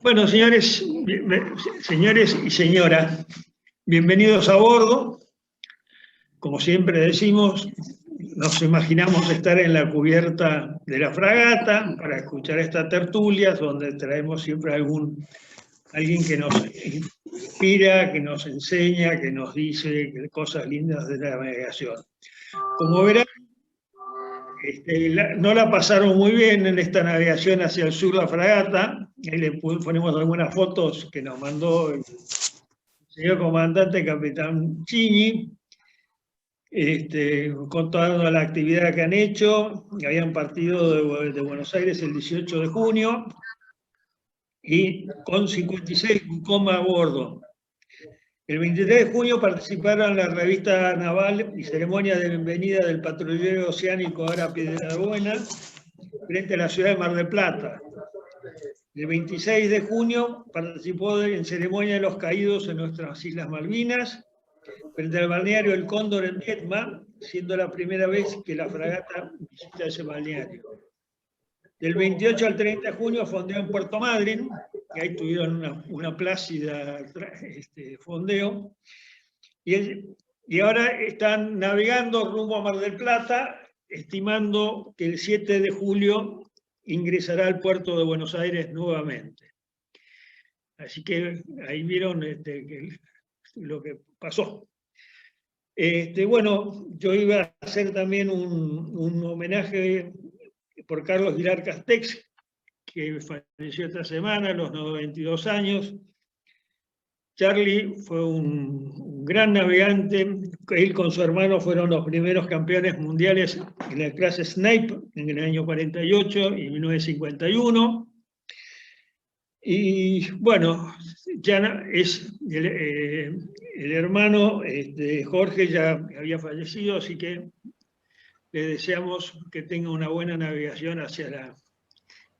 Bueno, señores y señoras, bienvenidos a bordo. Como siempre decimos, nos imaginamos estar en la cubierta de la fragata para escuchar estas tertulias, donde traemos siempre alguien que nos inspira, que nos enseña, que nos dice cosas lindas de la navegación. Como verán, no la pasaron muy bien en esta navegación hacia el sur la fragata. Ahí le ponemos algunas fotos que nos mandó el señor comandante capitán Chini, contando la actividad que han hecho. Habían partido de Buenos Aires el 18 de junio y con 56 bucoma a bordo. El 23 de junio participaron en la revista naval y ceremonia de bienvenida del patrullero oceánico Ara Piedrabuena frente a la ciudad de Mar del Plata. El 26 de junio participó en ceremonia de los caídos en nuestras Islas Malvinas, frente al balneario El Cóndor en Vietma, siendo la primera vez que la fragata visita ese balneario. Del 28 al 30 de junio fondeó en Puerto Madryn, y ahí tuvieron una plácida fondeo, y ahora están navegando rumbo a Mar del Plata, estimando que el 7 de julio ingresará al puerto de Buenos Aires nuevamente. Así que ahí vieron lo que pasó. Bueno, yo iba a hacer también un homenaje por Carlos Vilar Castex, que falleció esta semana a los 92 años. Charlie fue un gran navegante. Él con su hermano fueron los primeros campeones mundiales en la clase Snape en el año 48 y 1951. Y bueno, ya es el hermano Jorge ya había fallecido, así que le deseamos que tenga una buena navegación hacia la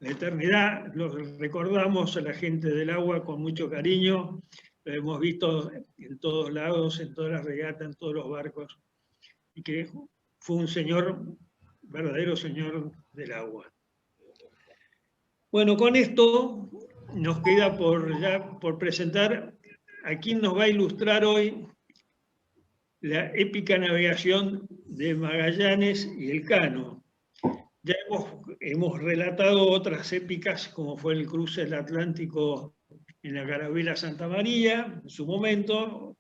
eternidad. Los recordamos a la gente del agua con mucho cariño. Lo hemos visto en todos lados, en todas las regatas, en todos los barcos, y que fue un señor, verdadero señor del agua. Bueno, con esto nos queda por presentar a quien nos va a ilustrar hoy la épica navegación de Magallanes y Elcano. Ya hemos relatado otras épicas, como fue el cruce del Atlántico en la carabela Santa María, en su momento.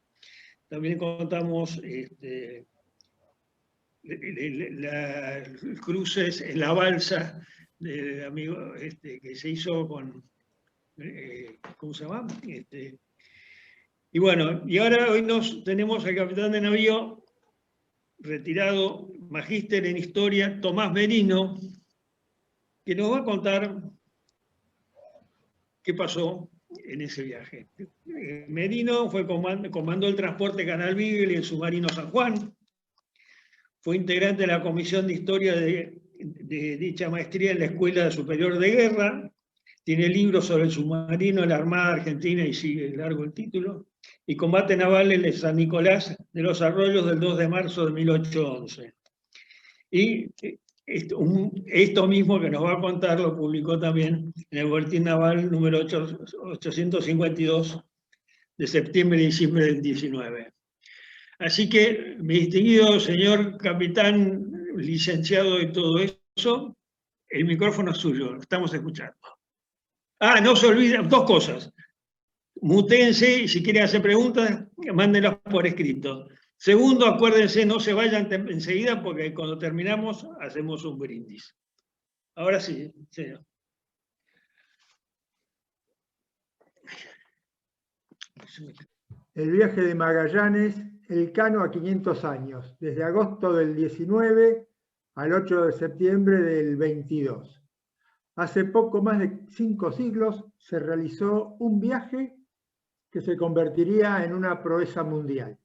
También contamos cruces en la balsa del amigo que se hizo con, ¿cómo se llama? Y bueno, y ahora hoy tenemos al capitán de navío retirado, magíster en historia, Tomás Merino, que nos va a contar qué pasó en ese viaje. Merino comandó el transporte Canal Beagle y el submarino San Juan. Fue integrante de la comisión de historia de dicha maestría en la Escuela Superior de Guerra. Tiene libros sobre el submarino de la Armada Argentina y sigue largo el título. Y combate naval en el San Nicolás de los Arroyos del 2 de marzo de 1811. Y esto mismo que nos va a contar lo publicó también en el Boletín Naval número 852 de septiembre y diciembre del 19. Así que, mi distinguido señor capitán, licenciado y todo eso, el micrófono es suyo, lo estamos escuchando. Ah, no se olviden, dos cosas. Mutéense y si quieren hacer preguntas, mándenlas por escrito. Segundo, acuérdense, no se vayan enseguida porque cuando terminamos hacemos un brindis. Ahora sí, señor. El viaje de Magallanes, Elcano a 500 años, desde agosto del 19 al 8 de septiembre del 22. Hace poco más de 5 siglos se realizó un viaje que se convertiría en una proeza mundial.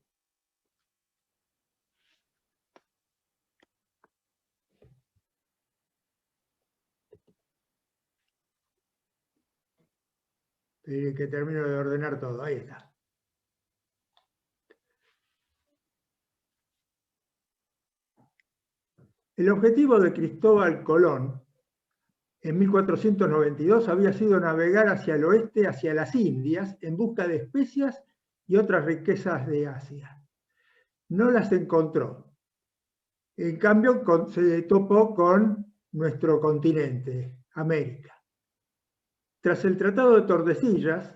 Que termino de ordenar todo, ahí está. El objetivo de Cristóbal Colón en 1492 había sido navegar hacia el oeste, hacia las Indias, en busca de especias y otras riquezas de Asia. No las encontró. En cambio, se topó con nuestro continente, América. Tras el Tratado de Tordesillas,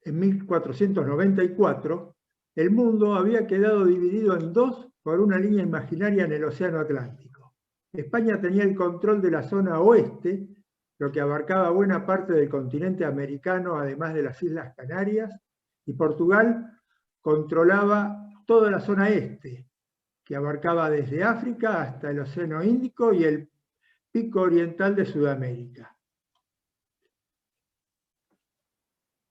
en 1494, el mundo había quedado dividido en dos por una línea imaginaria en el Océano Atlántico. España tenía el control de la zona oeste, lo que abarcaba buena parte del continente americano, además de las Islas Canarias, y Portugal controlaba toda la zona este, que abarcaba desde África hasta el Océano Índico y el pico oriental de Sudamérica.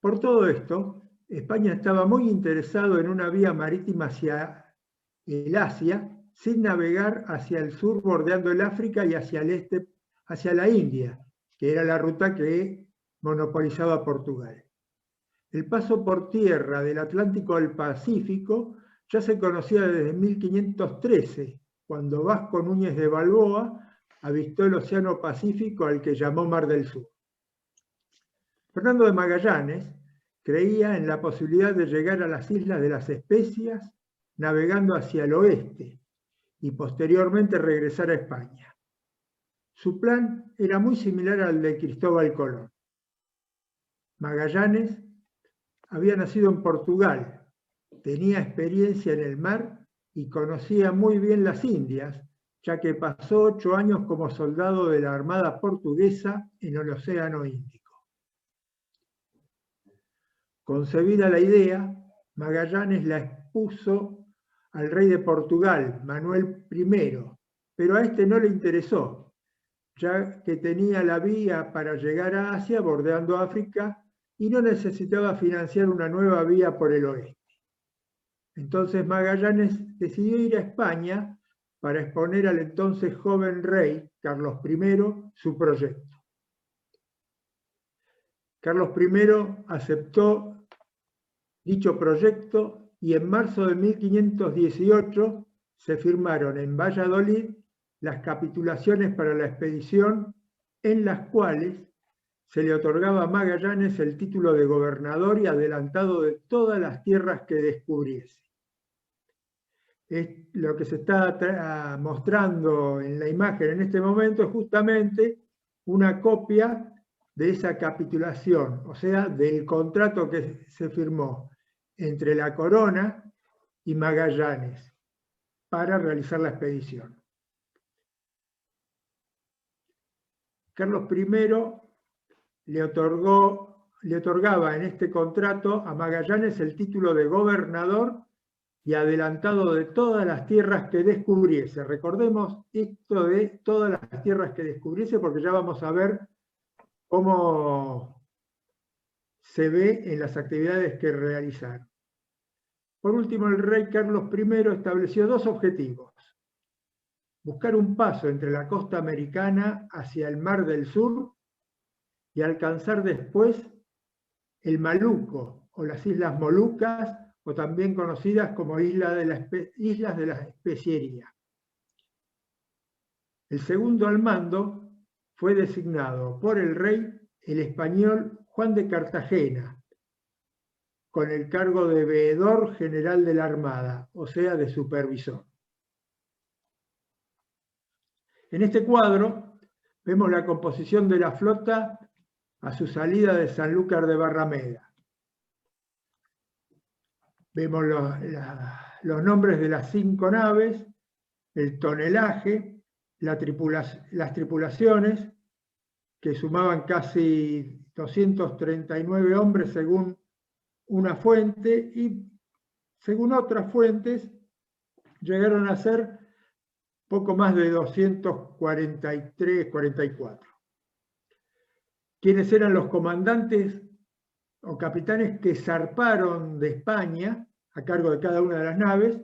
Por todo esto, España estaba muy interesado en una vía marítima hacia el Asia, sin navegar hacia el sur bordeando el África y hacia el este, hacia la India, que era la ruta que monopolizaba Portugal. El paso por tierra del Atlántico al Pacífico ya se conocía desde 1513, cuando Vasco Núñez de Balboa avistó el Océano Pacífico al que llamó Mar del Sur. Fernando de Magallanes creía en la posibilidad de llegar a las Islas de las Especias navegando hacia el oeste y posteriormente regresar a España. Su plan era muy similar al de Cristóbal Colón. Magallanes había nacido en Portugal, tenía experiencia en el mar y conocía muy bien las Indias, ya que pasó 8 años como soldado de la Armada portuguesa en el Océano Índico. Concebida la idea, Magallanes la expuso al rey de Portugal, Manuel I, pero a este no le interesó, ya que tenía la vía para llegar a Asia bordeando África y no necesitaba financiar una nueva vía por el oeste. Entonces Magallanes decidió ir a España para exponer al entonces joven rey, Carlos I, su proyecto. Carlos I aceptó dicho proyecto y en marzo de 1518 se firmaron en Valladolid las capitulaciones para la expedición, en las cuales se le otorgaba a Magallanes el título de gobernador y adelantado de todas las tierras que descubriese. Lo que se está mostrando en la imagen en este momento es justamente una copia de esa capitulación, o sea, del contrato que se firmó entre la corona y Magallanes para realizar la expedición. Carlos I le otorgaba en este contrato a Magallanes el título de gobernador y adelantado de todas las tierras que descubriese. Recordemos esto de todas las tierras que descubriese, porque ya vamos a ver cómo se ve en las actividades que realizaron. Por último, el rey Carlos I estableció dos objetivos: buscar un paso entre la costa americana hacia el Mar del Sur y alcanzar después el Maluco, o las Islas Molucas, o también conocidas como Islas de la Especiería. El segundo al mando fue designado por el rey el español Juan de Cartagena, con el cargo de veedor general de la Armada, o sea, de supervisor. En este cuadro vemos la composición de la flota a su salida de Sanlúcar de Barrameda. Vemos los nombres de las 5 naves, el tonelaje, las tripulaciones, que sumaban casi 239 hombres según una fuente, y según otras fuentes llegaron a ser poco más de 243, 44. ¿Quiénes eran los comandantes o capitanes que zarparon de España a cargo de cada una de las naves?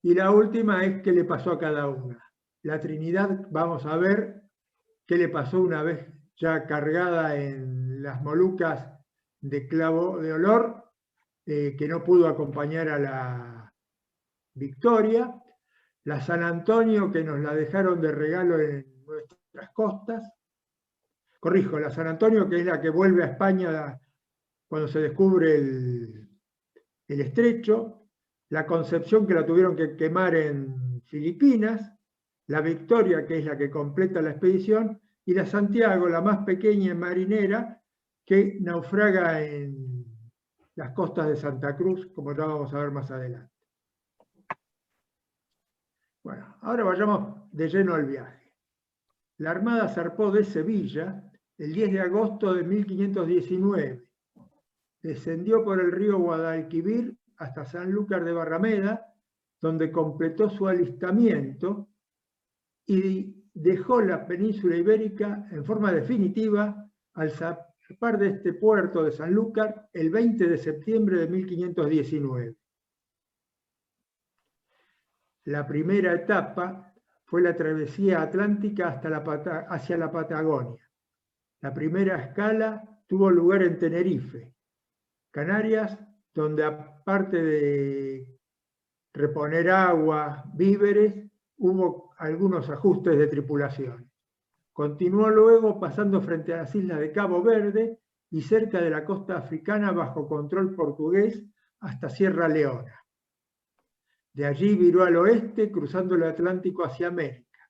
Y la última es qué le pasó a cada una. La Trinidad, vamos a ver qué le pasó una vez ya cargada en las Molucas de clavo de olor, que no pudo acompañar a la Victoria. La San Antonio, que nos la dejaron de regalo en nuestras costas. corrijo, la San Antonio, que es la que vuelve a España cuando se descubre el estrecho, la Concepción, que la tuvieron que quemar en Filipinas, la Victoria, que es la que completa la expedición, y la Santiago, la más pequeña marinera, que naufraga en las costas de Santa Cruz, como ya vamos a ver más adelante. Bueno, ahora vayamos de lleno al viaje. La Armada zarpó de Sevilla el 10 de agosto de 1519. Descendió por el río Guadalquivir hasta Sanlúcar de Barrameda, donde completó su alistamiento y dejó la península ibérica en forma definitiva al zarpar de este puerto de Sanlúcar el 20 de septiembre de 1519. La primera etapa fue la travesía atlántica hacia la Patagonia. La primera escala tuvo lugar en Tenerife, Canarias, donde aparte de reponer agua, víveres, hubo algunos ajustes de tripulación. Continuó luego pasando frente a las islas de Cabo Verde y cerca de la costa africana bajo control portugués hasta Sierra Leona. De allí viró al oeste, cruzando el Atlántico hacia América.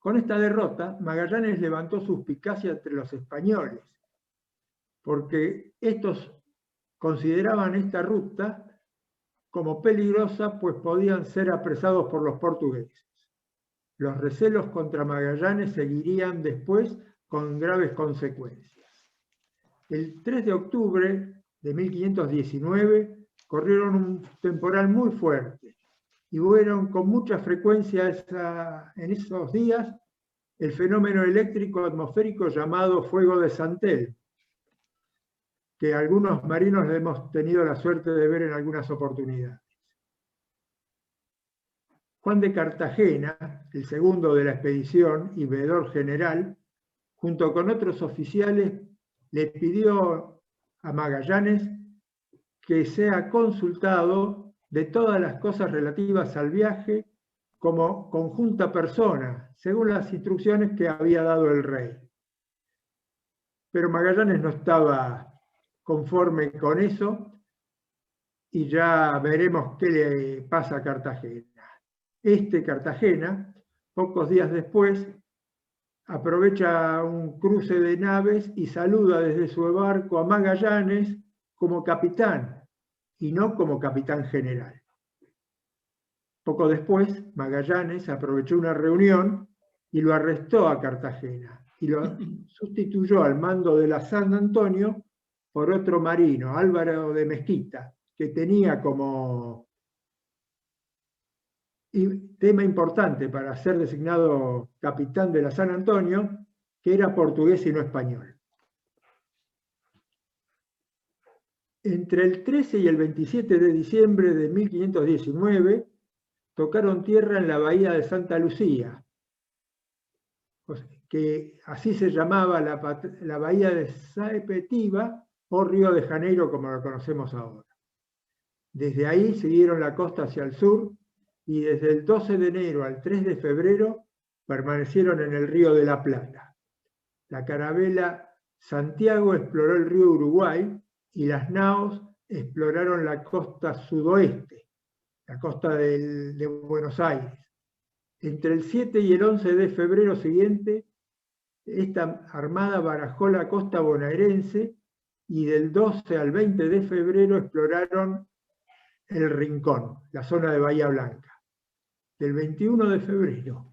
Con esta derrota, Magallanes levantó suspicacia entre los españoles, porque estos consideraban esta ruta como peligrosa, pues podían ser apresados por los portugueses. Los recelos contra Magallanes seguirían después con graves consecuencias. El 3 de octubre de 1519 corrieron un temporal muy fuerte y hubieron con mucha frecuencia en esos días el fenómeno eléctrico atmosférico llamado fuego de Santel, que algunos marinos hemos tenido la suerte de ver en algunas oportunidades. Juan de Cartagena, el segundo de la expedición y veedor general, junto con otros oficiales, le pidió a Magallanes que sea consultado de todas las cosas relativas al viaje como conjunta persona, según las instrucciones que había dado el rey. Pero Magallanes no estaba conforme con eso y ya veremos qué le pasa a Cartagena. Cartagena, pocos días después, aprovecha un cruce de naves y saluda desde su barco a Magallanes como capitán y no como capitán general. Poco después, Magallanes aprovechó una reunión y lo arrestó a Cartagena y lo sustituyó al mando de la San Antonio por otro marino, Álvaro de Mezquita, que tenía como tema importante para ser designado capitán de la San Antonio, que era portugués y no español. Entre el 13 y el 27 de diciembre de 1519 tocaron tierra en la bahía de Santa Lucía, que así se llamaba la bahía de Saepetiva o Río de Janeiro, como lo conocemos ahora. Desde ahí siguieron la costa hacia el sur y desde el 12 de enero al 3 de febrero permanecieron en el Río de la Plata. La carabela Santiago exploró el río Uruguay y las naos exploraron la costa sudoeste, la costa de Buenos Aires. Entre el 7 y el 11 de febrero siguiente, esta armada barajó la costa bonaerense y del 12 al 20 de febrero exploraron el Rincón, la zona de Bahía Blanca. Del 21 de febrero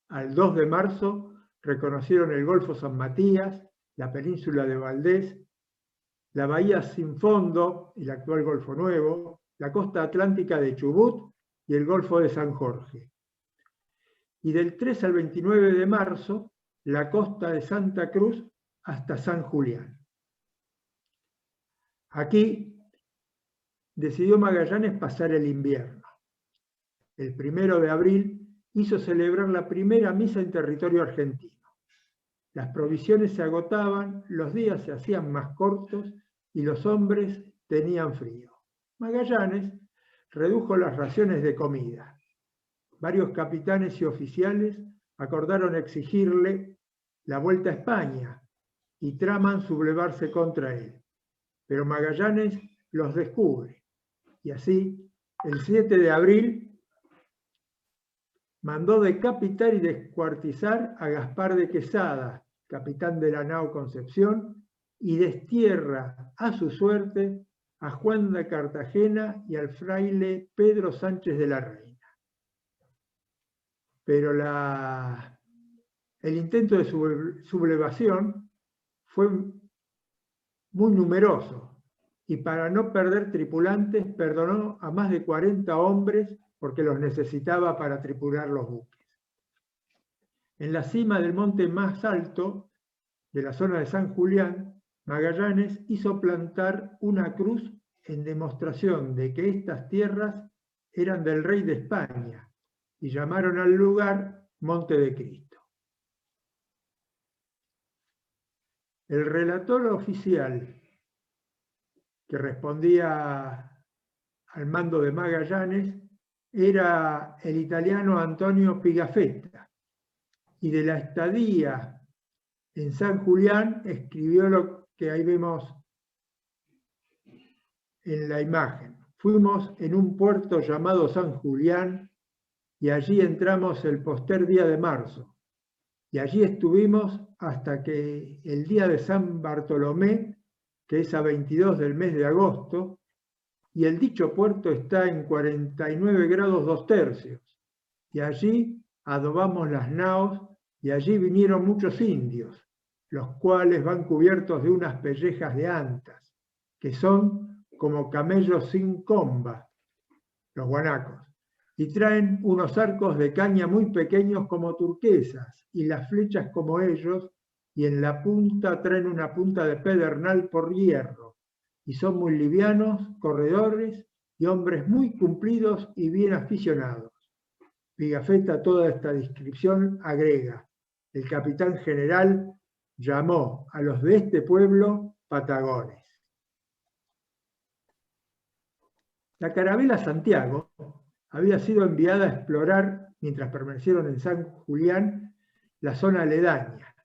al 2 de marzo reconocieron el Golfo San Matías, la península de Valdés, la Bahía Sin Fondo, el actual Golfo Nuevo, la costa atlántica de Chubut y el Golfo de San Jorge. Y del 3 al 29 de marzo, la costa de Santa Cruz hasta San Julián. Aquí decidió Magallanes pasar el invierno. El 1 de abril hizo celebrar la primera misa en territorio argentino. Las provisiones se agotaban, los días se hacían más cortos y los hombres tenían frío. Magallanes redujo las raciones de comida. Varios capitanes y oficiales acordaron exigirle la vuelta a España y traman sublevarse contra él. Pero Magallanes los descubre y así, el 7 de abril, mandó decapitar y descuartizar a Gaspar de Quesada, capitán de la nao Concepción, y destierra a su suerte a Juan de Cartagena y al fraile Pedro Sánchez de la Reina. Pero el intento de sublevación fue muy numeroso y para no perder tripulantes perdonó a más de 40 hombres porque los necesitaba para tripular los buques. En la cima del monte más alto de la zona de San Julián, Magallanes hizo plantar una cruz en demostración de que estas tierras eran del rey de España y llamaron al lugar Monte de Cristo. El relator oficial que respondía al mando de Magallanes era el italiano Antonio Pigafetta, y de la estadía en San Julián escribió lo que ahí vemos en la imagen. Fuimos en un puerto llamado San Julián y allí entramos el poster día de marzo. Y allí estuvimos hasta que el día de San Bartolomé, que es a 22 del mes de agosto, y el dicho puerto está en 49 grados 2 tercios. Y allí adobamos las naos y allí vinieron muchos indios, los cuales van cubiertos de unas pellejas de antas, que son como camellos sin comba, los guanacos, y traen unos arcos de caña muy pequeños como turquesas, y las flechas como ellos, y en la punta traen una punta de pedernal por hierro, y son muy livianos, corredores, y hombres muy cumplidos y bien aficionados. Pigafetta a toda esta descripción agrega: el capitán general llamó a los de este pueblo patagones. La carabela Santiago había sido enviada a explorar, mientras permanecieron en San Julián, la zona aledaña,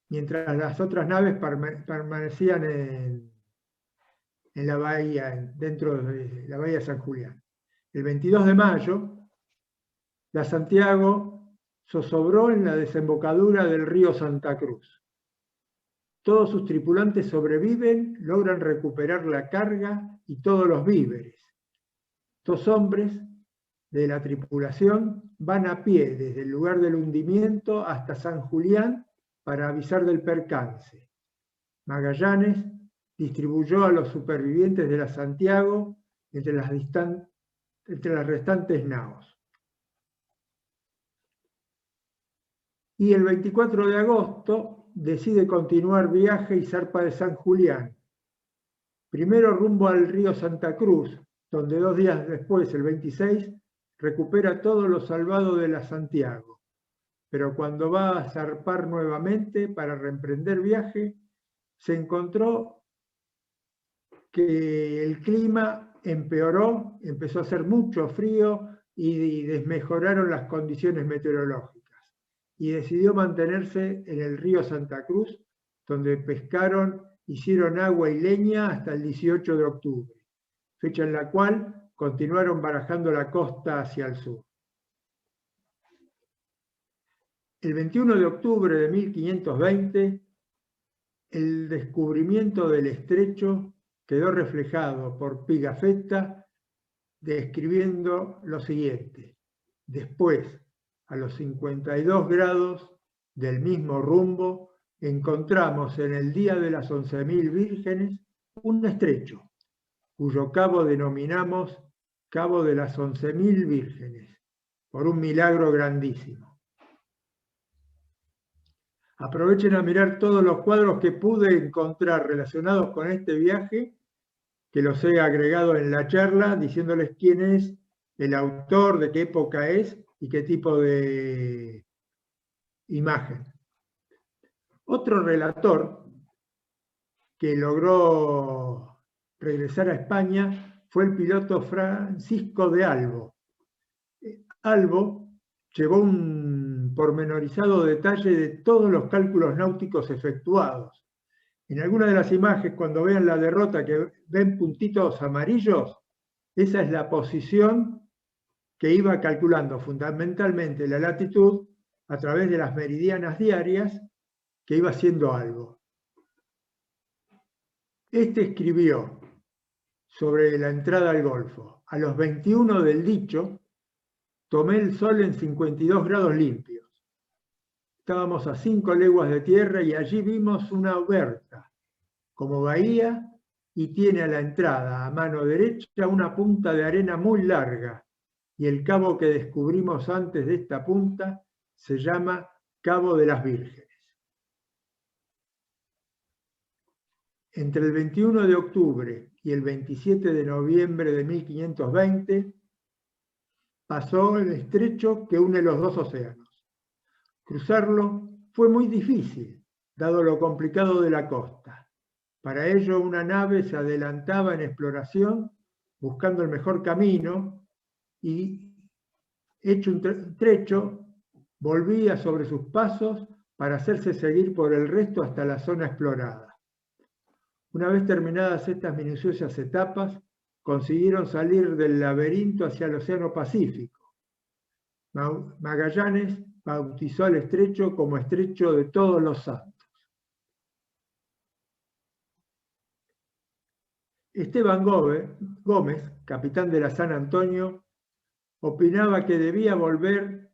mientras las otras naves permanecían en la bahía, dentro de la bahía de San Julián. El 22 de mayo, la Santiago zozobró en la desembocadura del río Santa Cruz. Todos sus tripulantes sobreviven, logran recuperar la carga y todos los víveres. 2 hombres de la tripulación van a pie desde el lugar del hundimiento hasta San Julián para avisar del percance. Magallanes distribuyó a los supervivientes de la Santiago entre las restantes naos. Y el 24 de agosto decide continuar viaje y zarpa de San Julián. Primero rumbo al río Santa Cruz, donde 2 días después, el 26, recupera todo lo salvado de la Santiago. Pero cuando va a zarpar nuevamente para reemprender viaje, se encontró que el clima empeoró, empezó a hacer mucho frío y desmejoraron las condiciones meteorológicas. Y decidió mantenerse en el río Santa Cruz, donde pescaron, hicieron agua y leña hasta el 18 de octubre, fecha en la cual continuaron barajando la costa hacia el sur. El 21 de octubre de 1520, el descubrimiento del estrecho quedó reflejado por Pigafetta describiendo lo siguiente: después, a los 52 grados del mismo rumbo, encontramos en el día de las 11.000 vírgenes un estrecho, cuyo cabo denominamos Cabo de las 11.000 vírgenes, por un milagro grandísimo. Aprovechen a mirar todos los cuadros que pude encontrar relacionados con este viaje, que los he agregado en la charla, diciéndoles quién es el autor, de qué época es y qué tipo de imagen. Otro relator que logró regresar a España fue el piloto Francisco de Albo. Albo llevó un pormenorizado detalle de todos los cálculos náuticos efectuados. En algunas de las imágenes, cuando vean la derrota, que ven puntitos amarillos, esa es la posición que iba calculando fundamentalmente la latitud a través de las meridianas diarias, que iba haciendo algo. Este escribió sobre la entrada al Golfo: a los 21 del dicho, tomé el sol en 52 grados limpios. Estábamos a 5 leguas de tierra y allí vimos una huerta, como bahía, y tiene a la entrada, a mano derecha, una punta de arena muy larga, y el cabo que descubrimos antes de esta punta se llama Cabo de las Vírgenes. Entre el 21 de octubre y el 27 de noviembre de 1520 pasó el estrecho que une los dos océanos. Cruzarlo fue muy difícil, dado lo complicado de la costa. Para ello, una nave se adelantaba en exploración, buscando el mejor camino, y, hecho un trecho, volvía sobre sus pasos para hacerse seguir por el resto hasta la zona explorada. Una vez terminadas estas minuciosas etapas, consiguieron salir del laberinto hacia el Océano Pacífico. Magallanes bautizó el estrecho como Estrecho de Todos los Santos. Esteban Gómez, capitán de la San Antonio, opinaba que debía volver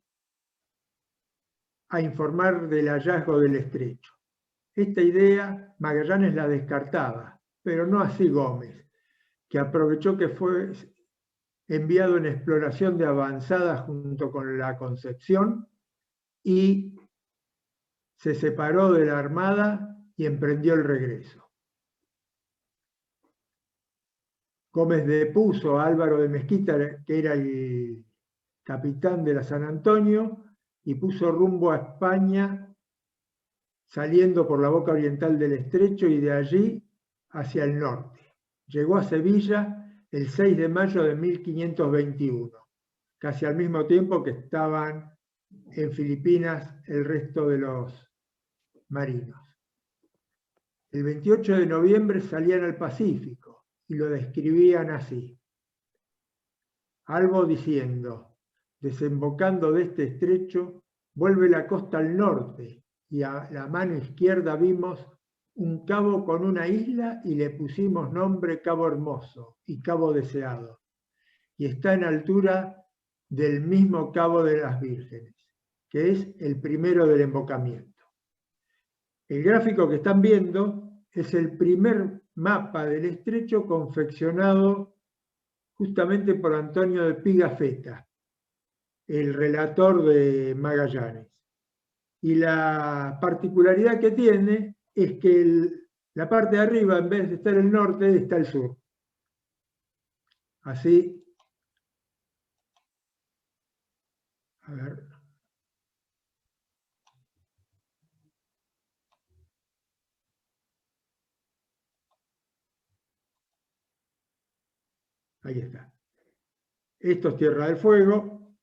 a informar del hallazgo del estrecho. Esta idea Magallanes la descartaba, pero no así Gómez, que aprovechó que fue enviado en exploración de avanzada junto con la Concepción y se separó de la Armada y emprendió el regreso. Gómez depuso a Álvaro de Mezquita, que era el capitán de la San Antonio, y puso rumbo a España, saliendo por la boca oriental del estrecho y de allí hacia el norte. Llegó a Sevilla el 6 de mayo de 1521, casi al mismo tiempo que estaban en Filipinas el resto de los marinos. El 28 de noviembre salían al Pacífico y lo describían así: algo diciendo, desembocando de este estrecho, vuelve la costa al norte y a la mano izquierda vimos un cabo con una isla y le pusimos nombre Cabo Hermoso y Cabo Deseado, y está en altura del mismo Cabo de las Vírgenes, que es el primero del embocamiento. El gráfico que están viendo es el primer mapa del estrecho confeccionado justamente por Antonio de Pigafetta, el relator de Magallanes. Y la particularidad que tiene es que la parte de arriba, en vez de estar el norte, está el sur. Así, a ver. Ahí está. Esto es Tierra del Fuego,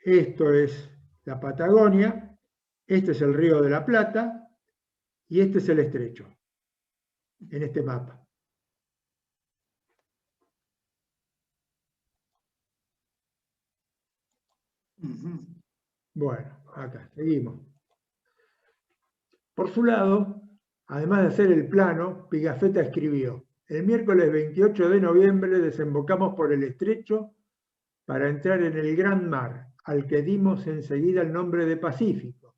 esto es la Patagonia, este es el Río de la Plata y este es el estrecho, en este mapa. Bueno, acá, seguimos. Por su lado, además de hacer el plano, Pigafetta escribió: el miércoles 28 de noviembre desembocamos por el estrecho para entrar en el gran mar, al que dimos enseguida el nombre de Pacífico,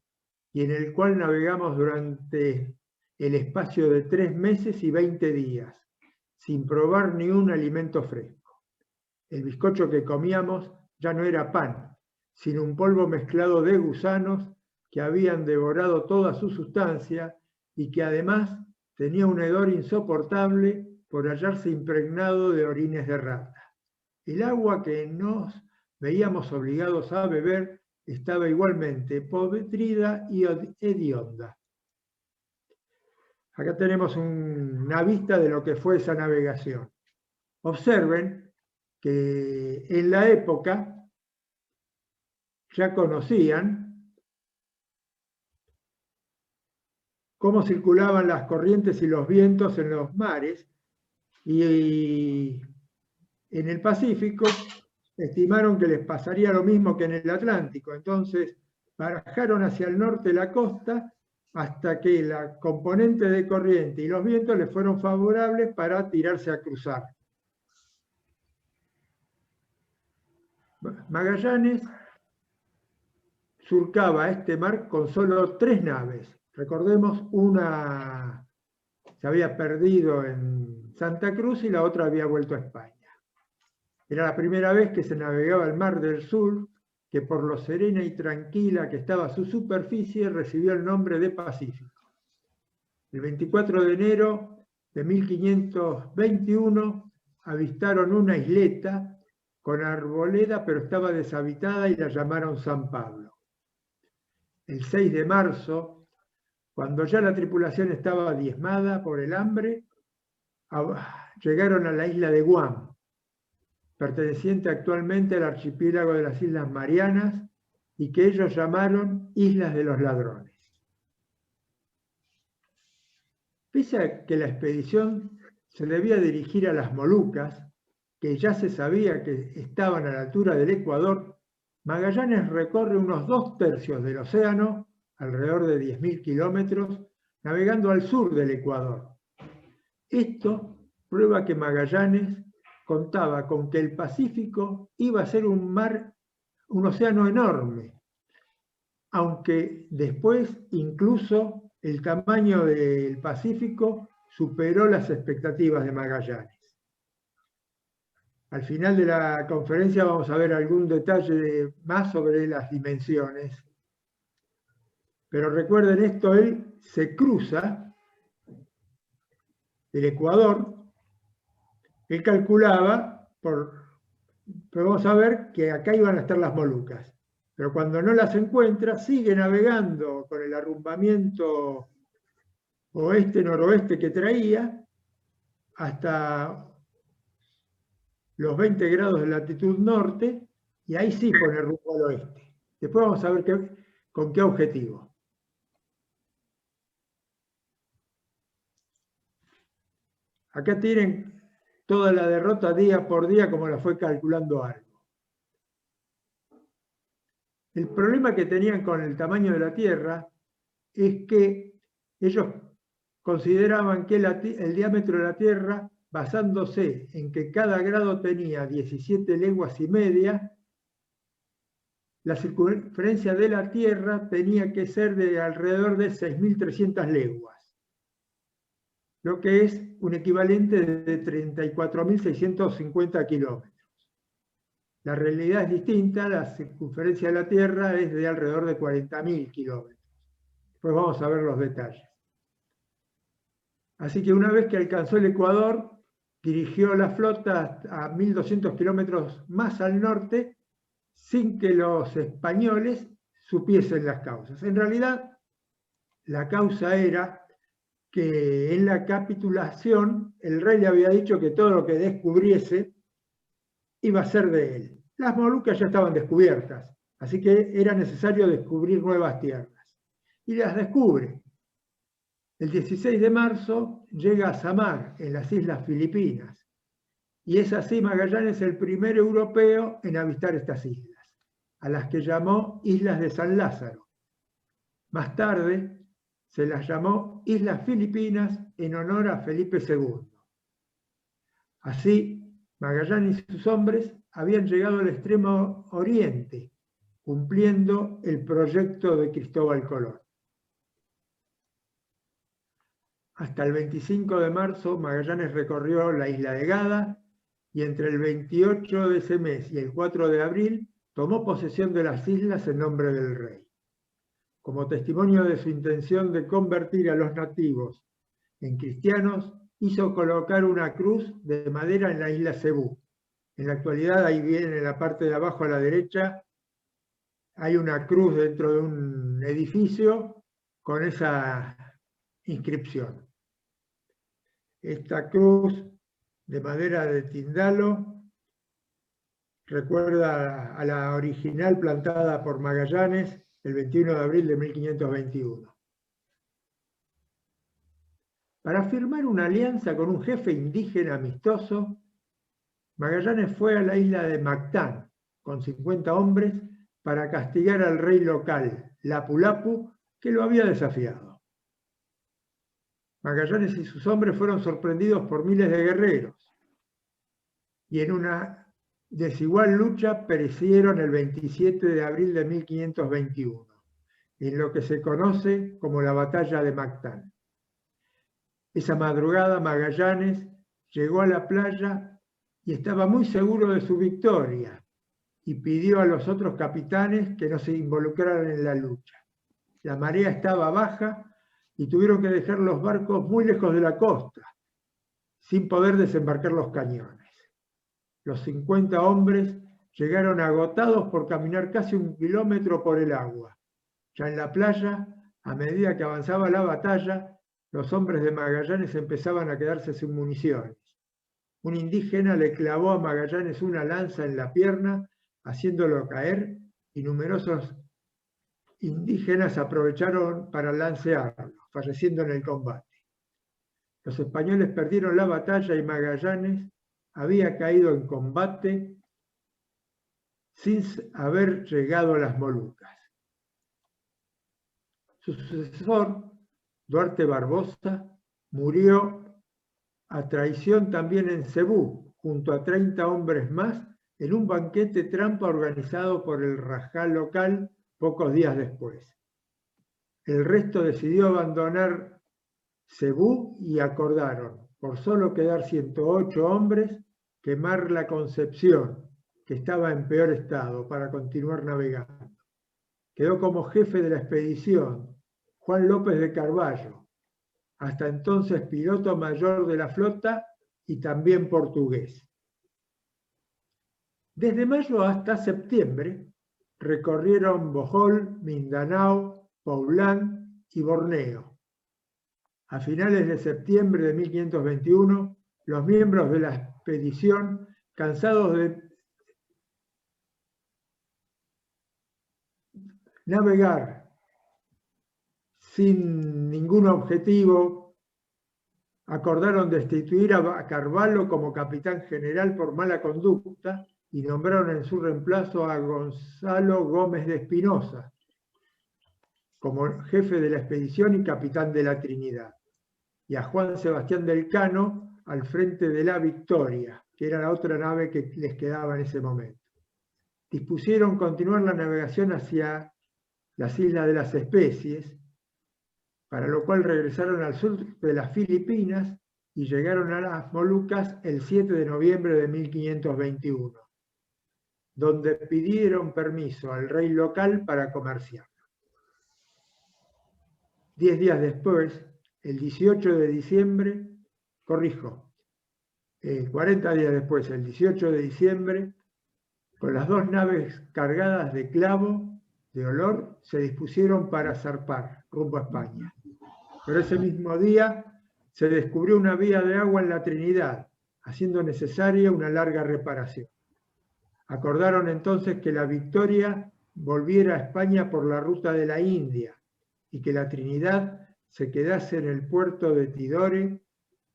y en el cual navegamos durante el espacio de 3 meses y 20 días, sin probar ni un alimento fresco. El bizcocho que comíamos ya no era pan, sino un polvo mezclado de gusanos que habían devorado toda su sustancia y que además tenía un hedor insoportable por hallarse impregnado de orines de rata. El agua que nos veíamos obligados a beber estaba igualmente podrida y hedionda. Acá tenemos una vista de lo que fue esa navegación. Observen que en la época ya conocían cómo circulaban las corrientes y los vientos en los mares, y en el Pacífico estimaron que les pasaría lo mismo que en el Atlántico. Entonces barajaron hacia el norte la costa hasta que la componente de corriente y los vientos les fueron favorables para tirarse a cruzar. Magallanes surcaba este mar con solo 3 naves. Recordemos, una se había perdido en Santa Cruz y la otra había vuelto a España. Era la primera vez que se navegaba el Mar del Sur, que por lo serena y tranquila que estaba su superficie recibió el nombre de Pacífico. El 24 de enero de 1521 avistaron una isleta con arboleda, pero estaba deshabitada y la llamaron San Pablo. El 6 de marzo, cuando ya la tripulación estaba diezmada por el hambre, llegaron a la isla de Guam, perteneciente actualmente al archipiélago de las Islas Marianas, y que ellos llamaron Islas de los Ladrones. Pese a que la expedición se debía dirigir a las Molucas, que ya se sabía que estaban a la altura del Ecuador, Magallanes recorre unos 2/3 del océano, alrededor de 10.000 kilómetros, navegando al sur del Ecuador. Esto prueba que Magallanes contaba con que el Pacífico iba a ser un océano enorme, aunque después incluso el tamaño del Pacífico superó las expectativas de Magallanes. Al final de la conferencia vamos a ver algún detalle más sobre las dimensiones. Pero recuerden esto, él se cruza del Ecuador, él calculaba, pero vamos a ver que acá iban a estar las Molucas. Pero cuando no las encuentra, sigue navegando con el arrumbamiento oeste-noroeste que traía hasta los 20 grados de latitud norte, y ahí sí pone rumbo al oeste. Después vamos a ver con qué objetivo. Acá tienen toda la derrota día por día como la fue calculando algo. El problema que tenían con el tamaño de la Tierra es que ellos consideraban que el diámetro de la Tierra, basándose en que cada grado tenía 17 leguas y media, la circunferencia de la Tierra tenía que ser de alrededor de 6.300 leguas, lo que es un equivalente de 34.650 kilómetros. La realidad es distinta, la circunferencia de la Tierra es de alrededor de 40.000 kilómetros. Después vamos a ver los detalles. Así que una vez que alcanzó el Ecuador, dirigió la flota a 1.200 kilómetros más al norte, sin que los españoles supiesen las causas. En realidad, la causa era que en la capitulación el rey le había dicho que todo lo que descubriese iba a ser de él. Las Molucas ya estaban descubiertas, así que era necesario descubrir nuevas tierras. Y las descubre. El 16 de marzo llega a Samar, en las Islas Filipinas, y es así Magallanes el primer europeo en avistar estas islas, a las que llamó Islas de San Lázaro. Más tarde se las llamó Islas Filipinas en honor a Felipe II. Así, Magallanes y sus hombres habían llegado al extremo oriente, cumpliendo el proyecto de Cristóbal Colón. Hasta el 25 de marzo, Magallanes recorrió la isla de Gada y entre el 28 de ese mes y el 4 de abril tomó posesión de las islas en nombre del rey. Como testimonio de su intención de convertir a los nativos en cristianos, hizo colocar una cruz de madera en la isla Cebú. En la actualidad, ahí viene en la parte de abajo a la derecha, hay una cruz dentro de un edificio con esa inscripción. Esta cruz de madera de Tindalo recuerda a la original plantada por Magallanes el 21 de abril de 1521. Para firmar una alianza con un jefe indígena amistoso, Magallanes fue a la isla de Mactán con 50 hombres para castigar al rey local, Lapu Lapu, que lo había desafiado. Magallanes y sus hombres fueron sorprendidos por miles de guerreros y en una desigual lucha perecieron el 27 de abril de 1521, en lo que se conoce como la Batalla de Mactán. Esa madrugada Magallanes llegó a la playa y estaba muy seguro de su victoria y pidió a los otros capitanes que no se involucraran en la lucha. La marea estaba baja y tuvieron que dejar los barcos muy lejos de la costa, sin poder desembarcar los cañones. Los 50 hombres llegaron agotados por caminar casi 1 kilómetro por el agua. Ya en la playa, a medida que avanzaba la batalla, los hombres de Magallanes empezaban a quedarse sin municiones. Un indígena le clavó a Magallanes una lanza en la pierna, haciéndolo caer, y numerosos indígenas aprovecharon para lancearlo, falleciendo en el combate. Los españoles perdieron la batalla y Magallanes había caído en combate sin haber llegado a las Molucas. Su sucesor, Duarte Barbosa, murió a traición también en Cebú, junto a 30 hombres más, en un banquete trampa organizado por el rajá local pocos días después. El resto decidió abandonar Cebú y acordaron, por solo quedar 108 hombres, quemar la Concepción, que estaba en peor estado, para continuar navegando. Quedó como jefe de la expedición Juan López de Carvalho, hasta entonces piloto mayor de la flota y también portugués. Desde mayo hasta septiembre recorrieron Bohol, Mindanao, Paulán y Borneo. A finales de septiembre de 1521, los miembros de la expedición, cansados de navegar sin ningún objetivo, acordaron destituir a Carvalho como capitán general por mala conducta y nombraron en su reemplazo a Gonzalo Gómez de Espinosa como jefe de la expedición y capitán de la Trinidad, y a Juan Sebastián del Cano al frente de la Victoria, que era la otra nave que les quedaba en ese momento. Dispusieron continuar la navegación hacia las Islas de las Especies, para lo cual regresaron al sur de las Filipinas y llegaron a las Molucas el 7 de noviembre de 1521, donde pidieron permiso al rey local para comerciar. 10 días después, el 18 de diciembre, 40 días después, el 18 de diciembre, con las 2 naves cargadas de clavo, de olor, se dispusieron para zarpar rumbo a España. Pero ese mismo día se descubrió una vía de agua en la Trinidad, haciendo necesaria una larga reparación. Acordaron entonces que la Victoria volviera a España por la ruta de la India y que la Trinidad se quedase en el puerto de Tidore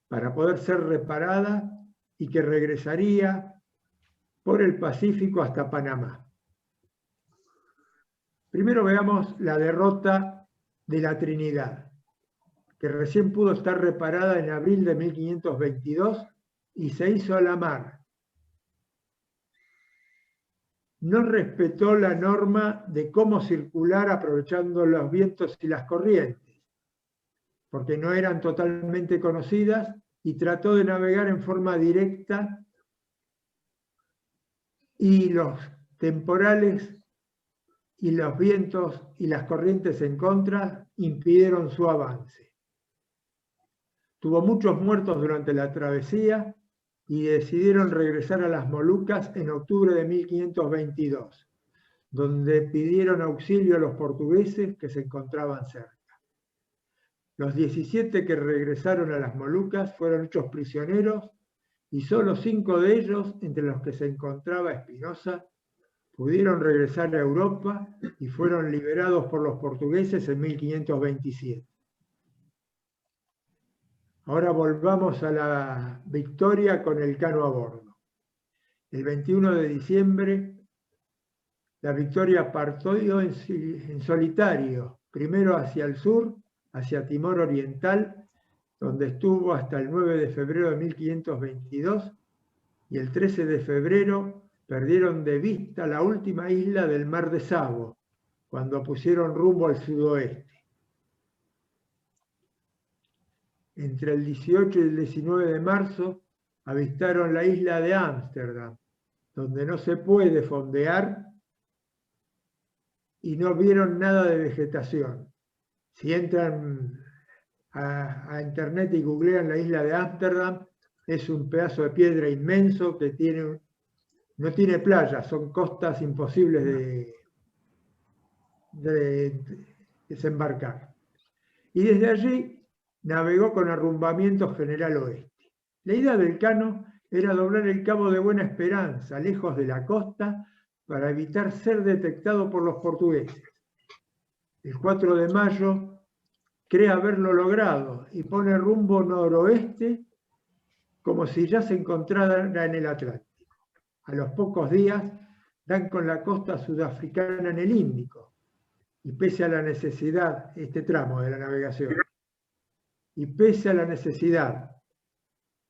para poder ser reparada y que regresaría por el Pacífico hasta Panamá. Primero veamos la derrota de la Trinidad, que recién pudo estar reparada en abril de 1522 y se hizo a la mar. No respetó la norma de cómo circular aprovechando los vientos y las corrientes, porque no eran totalmente conocidas, y trató de navegar en forma directa y los temporales y los vientos y las corrientes en contra impidieron su avance. Tuvo muchos muertos durante la travesía y decidieron regresar a las Molucas en octubre de 1522, donde pidieron auxilio a los portugueses que se encontraban cerca. Los 17 que regresaron a las Molucas fueron hechos prisioneros y solo 5 de ellos, entre los que se encontraba Espinosa, pudieron regresar a Europa y fueron liberados por los portugueses en 1527. Ahora volvamos a la Victoria con el Cano a bordo. El 21 de diciembre, la Victoria partió en solitario, primero hacia el sur, hacia Timor Oriental, donde estuvo hasta el 9 de febrero de 1522, y el 13 de febrero perdieron de vista la última isla del Mar de Savo, cuando pusieron rumbo al sudoeste. Entre el 18 y el 19 de marzo avistaron la isla de Ámsterdam, donde no se puede fondear, y no vieron nada de vegetación. Si entran a internet y googlean la isla de Ámsterdam, es un pedazo de piedra inmenso que no tiene playa, son costas imposibles de desembarcar. Y desde allí navegó con arrumbamiento general oeste. La idea del Cano era doblar el Cabo de Buena Esperanza, lejos de la costa, para evitar ser detectado por los portugueses. El 4 de mayo cree haberlo logrado y pone rumbo noroeste como si ya se encontrara en el Atlántico. A los pocos días dan con la costa sudafricana en el Índico, y pese a la necesidad, este tramo de la navegación, y pese a la necesidad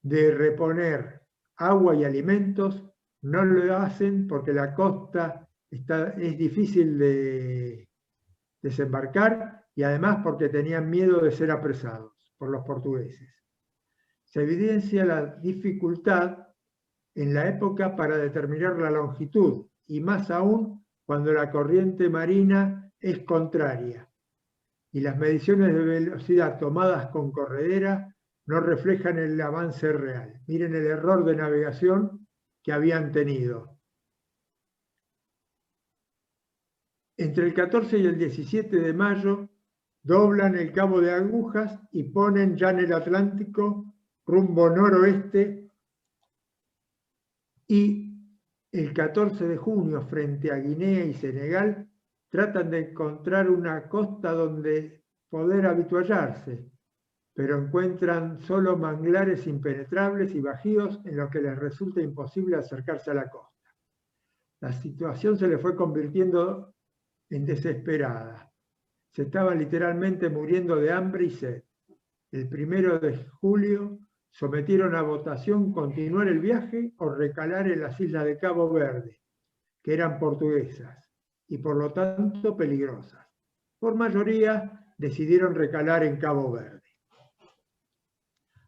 de reponer agua y alimentos, no lo hacen porque la costa es difícil de desembarcar, y además porque tenían miedo de ser apresados por los portugueses. Se evidencia la dificultad en la época para determinar la longitud, y más aún cuando la corriente marina es contraria y las mediciones de velocidad tomadas con corredera no reflejan el avance real. Miren el error de navegación que habían tenido. Entre el 14 y el 17 de mayo doblan el Cabo de Agujas y ponen ya en el Atlántico rumbo noroeste, y el 14 de junio, frente a Guinea y Senegal, tratan de encontrar una costa donde poder avituallarse, pero encuentran solo manglares impenetrables y bajíos en los que les resulta imposible acercarse a la costa. La situación se les fue convirtiendo en desesperada. Se estaban literalmente muriendo de hambre y sed. El 1 de julio sometieron a votación continuar el viaje o recalar en las islas de Cabo Verde, que eran portuguesas y por lo tanto peligrosas. Por mayoría decidieron recalar en Cabo Verde.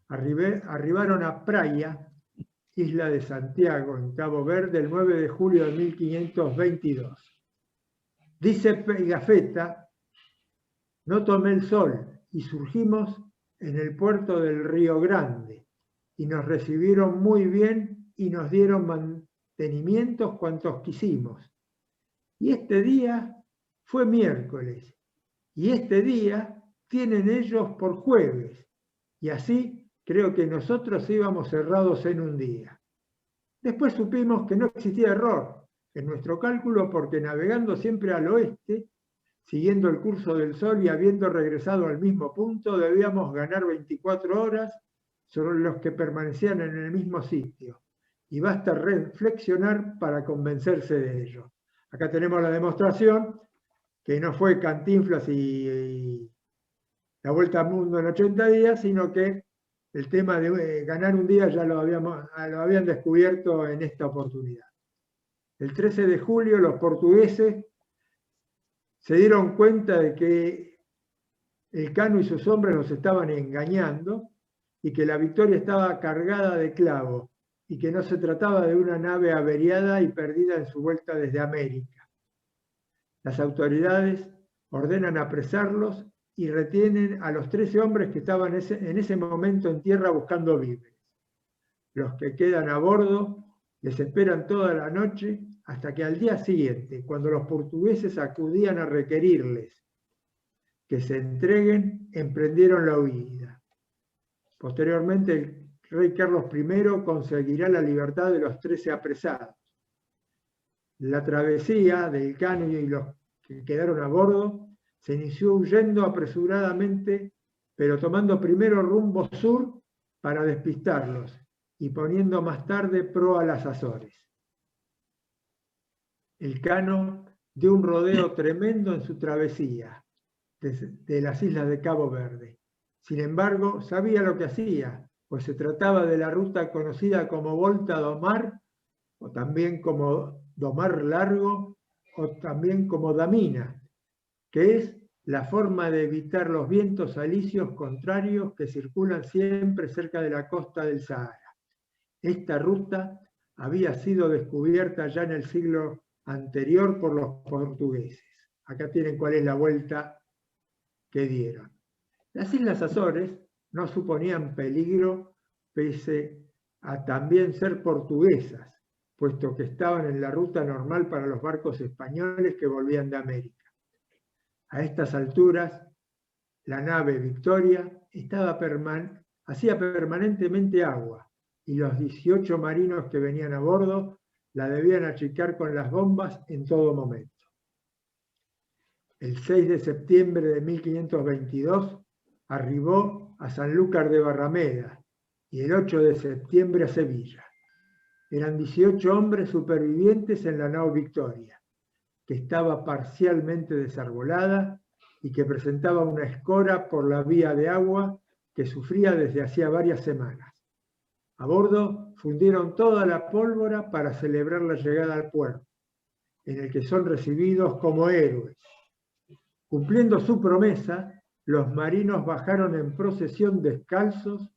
Arribaron a Praia, isla de Santiago, en Cabo Verde, el 9 de julio de 1522. Dice Pigafetta: no tomé el sol y surgimos en el puerto del Río Grande, y nos recibieron muy bien y nos dieron mantenimientos cuantos quisimos. Y este día fue miércoles, y este día tienen ellos por jueves, y así creo que nosotros íbamos cerrados en un día. Después supimos que no existía error en nuestro cálculo, porque navegando siempre al oeste, siguiendo el curso del sol y habiendo regresado al mismo punto, debíamos ganar 24 horas sobre los que permanecían en el mismo sitio. Y basta reflexionar para convencerse de ello. Acá tenemos la demostración que no fue Cantinflas y la vuelta al mundo en 80 días, sino que el tema de ganar un día ya lo habían descubierto en esta oportunidad. El 13 de julio los portugueses se dieron cuenta de que el Cano y sus hombres los estaban engañando, y que la Victoria estaba cargada de clavos, y que no se trataba de una nave averiada y perdida en su vuelta desde América. Las autoridades ordenan apresarlos y retienen a los 13 hombres que estaban en ese momento en tierra buscando víveres. Los que quedan a bordo les esperan toda la noche, hasta que al día siguiente, cuando los portugueses acudían a requerirles que se entreguen, emprendieron la huida. Posteriormente, el rey Carlos I conseguirá la libertad de los 13 apresados. La travesía del Cano y los que quedaron a bordo se inició huyendo apresuradamente pero tomando primero rumbo sur para despistarlos y poniendo más tarde proa a las Azores. Elcano dio un rodeo tremendo en su travesía de las islas de Cabo Verde. Sin embargo, sabía lo que hacía, pues se trataba de la ruta conocida como Volta do Mar, o también como do Mar Largo, o también como Damina, que es la forma de evitar los vientos alisios contrarios que circulan siempre cerca de la costa del Sahara. Esta ruta había sido descubierta ya en el siglo anterior por los portugueses. Acá tienen cuál es la vuelta que dieron. Las Islas Azores no suponían peligro pese a también ser portuguesas, puesto que estaban en la ruta normal para los barcos españoles que volvían de América. A estas alturas, la nave Victoria hacía permanentemente agua y los 18 marinos que venían a bordo la debían achicar con las bombas en todo momento. El 6 de septiembre de 1522 arribó a Sanlúcar de Barrameda y el 8 de septiembre a Sevilla. Eran 18 hombres supervivientes en la nao Victoria, que estaba parcialmente desarbolada y que presentaba una escora por la vía de agua que sufría desde hacía varias semanas. A bordo fundieron toda la pólvora para celebrar la llegada al puerto, en el que son recibidos como héroes. Cumpliendo su promesa, los marinos bajaron en procesión descalzos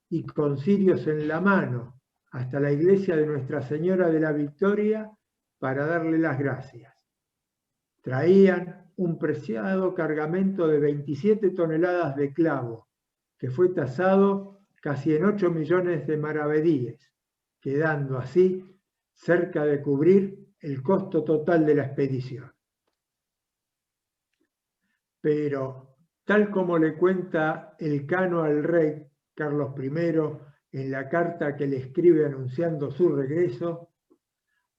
y con cirios en la mano hasta la iglesia de Nuestra Señora de la Victoria para darle las gracias. Traían un preciado cargamento de 27 toneladas de clavo, que fue tasado casi en 8 millones de maravedíes, quedando así cerca de cubrir el costo total de la expedición. Pero, tal como le cuenta Elcano al rey Carlos I en la carta que le escribe anunciando su regreso,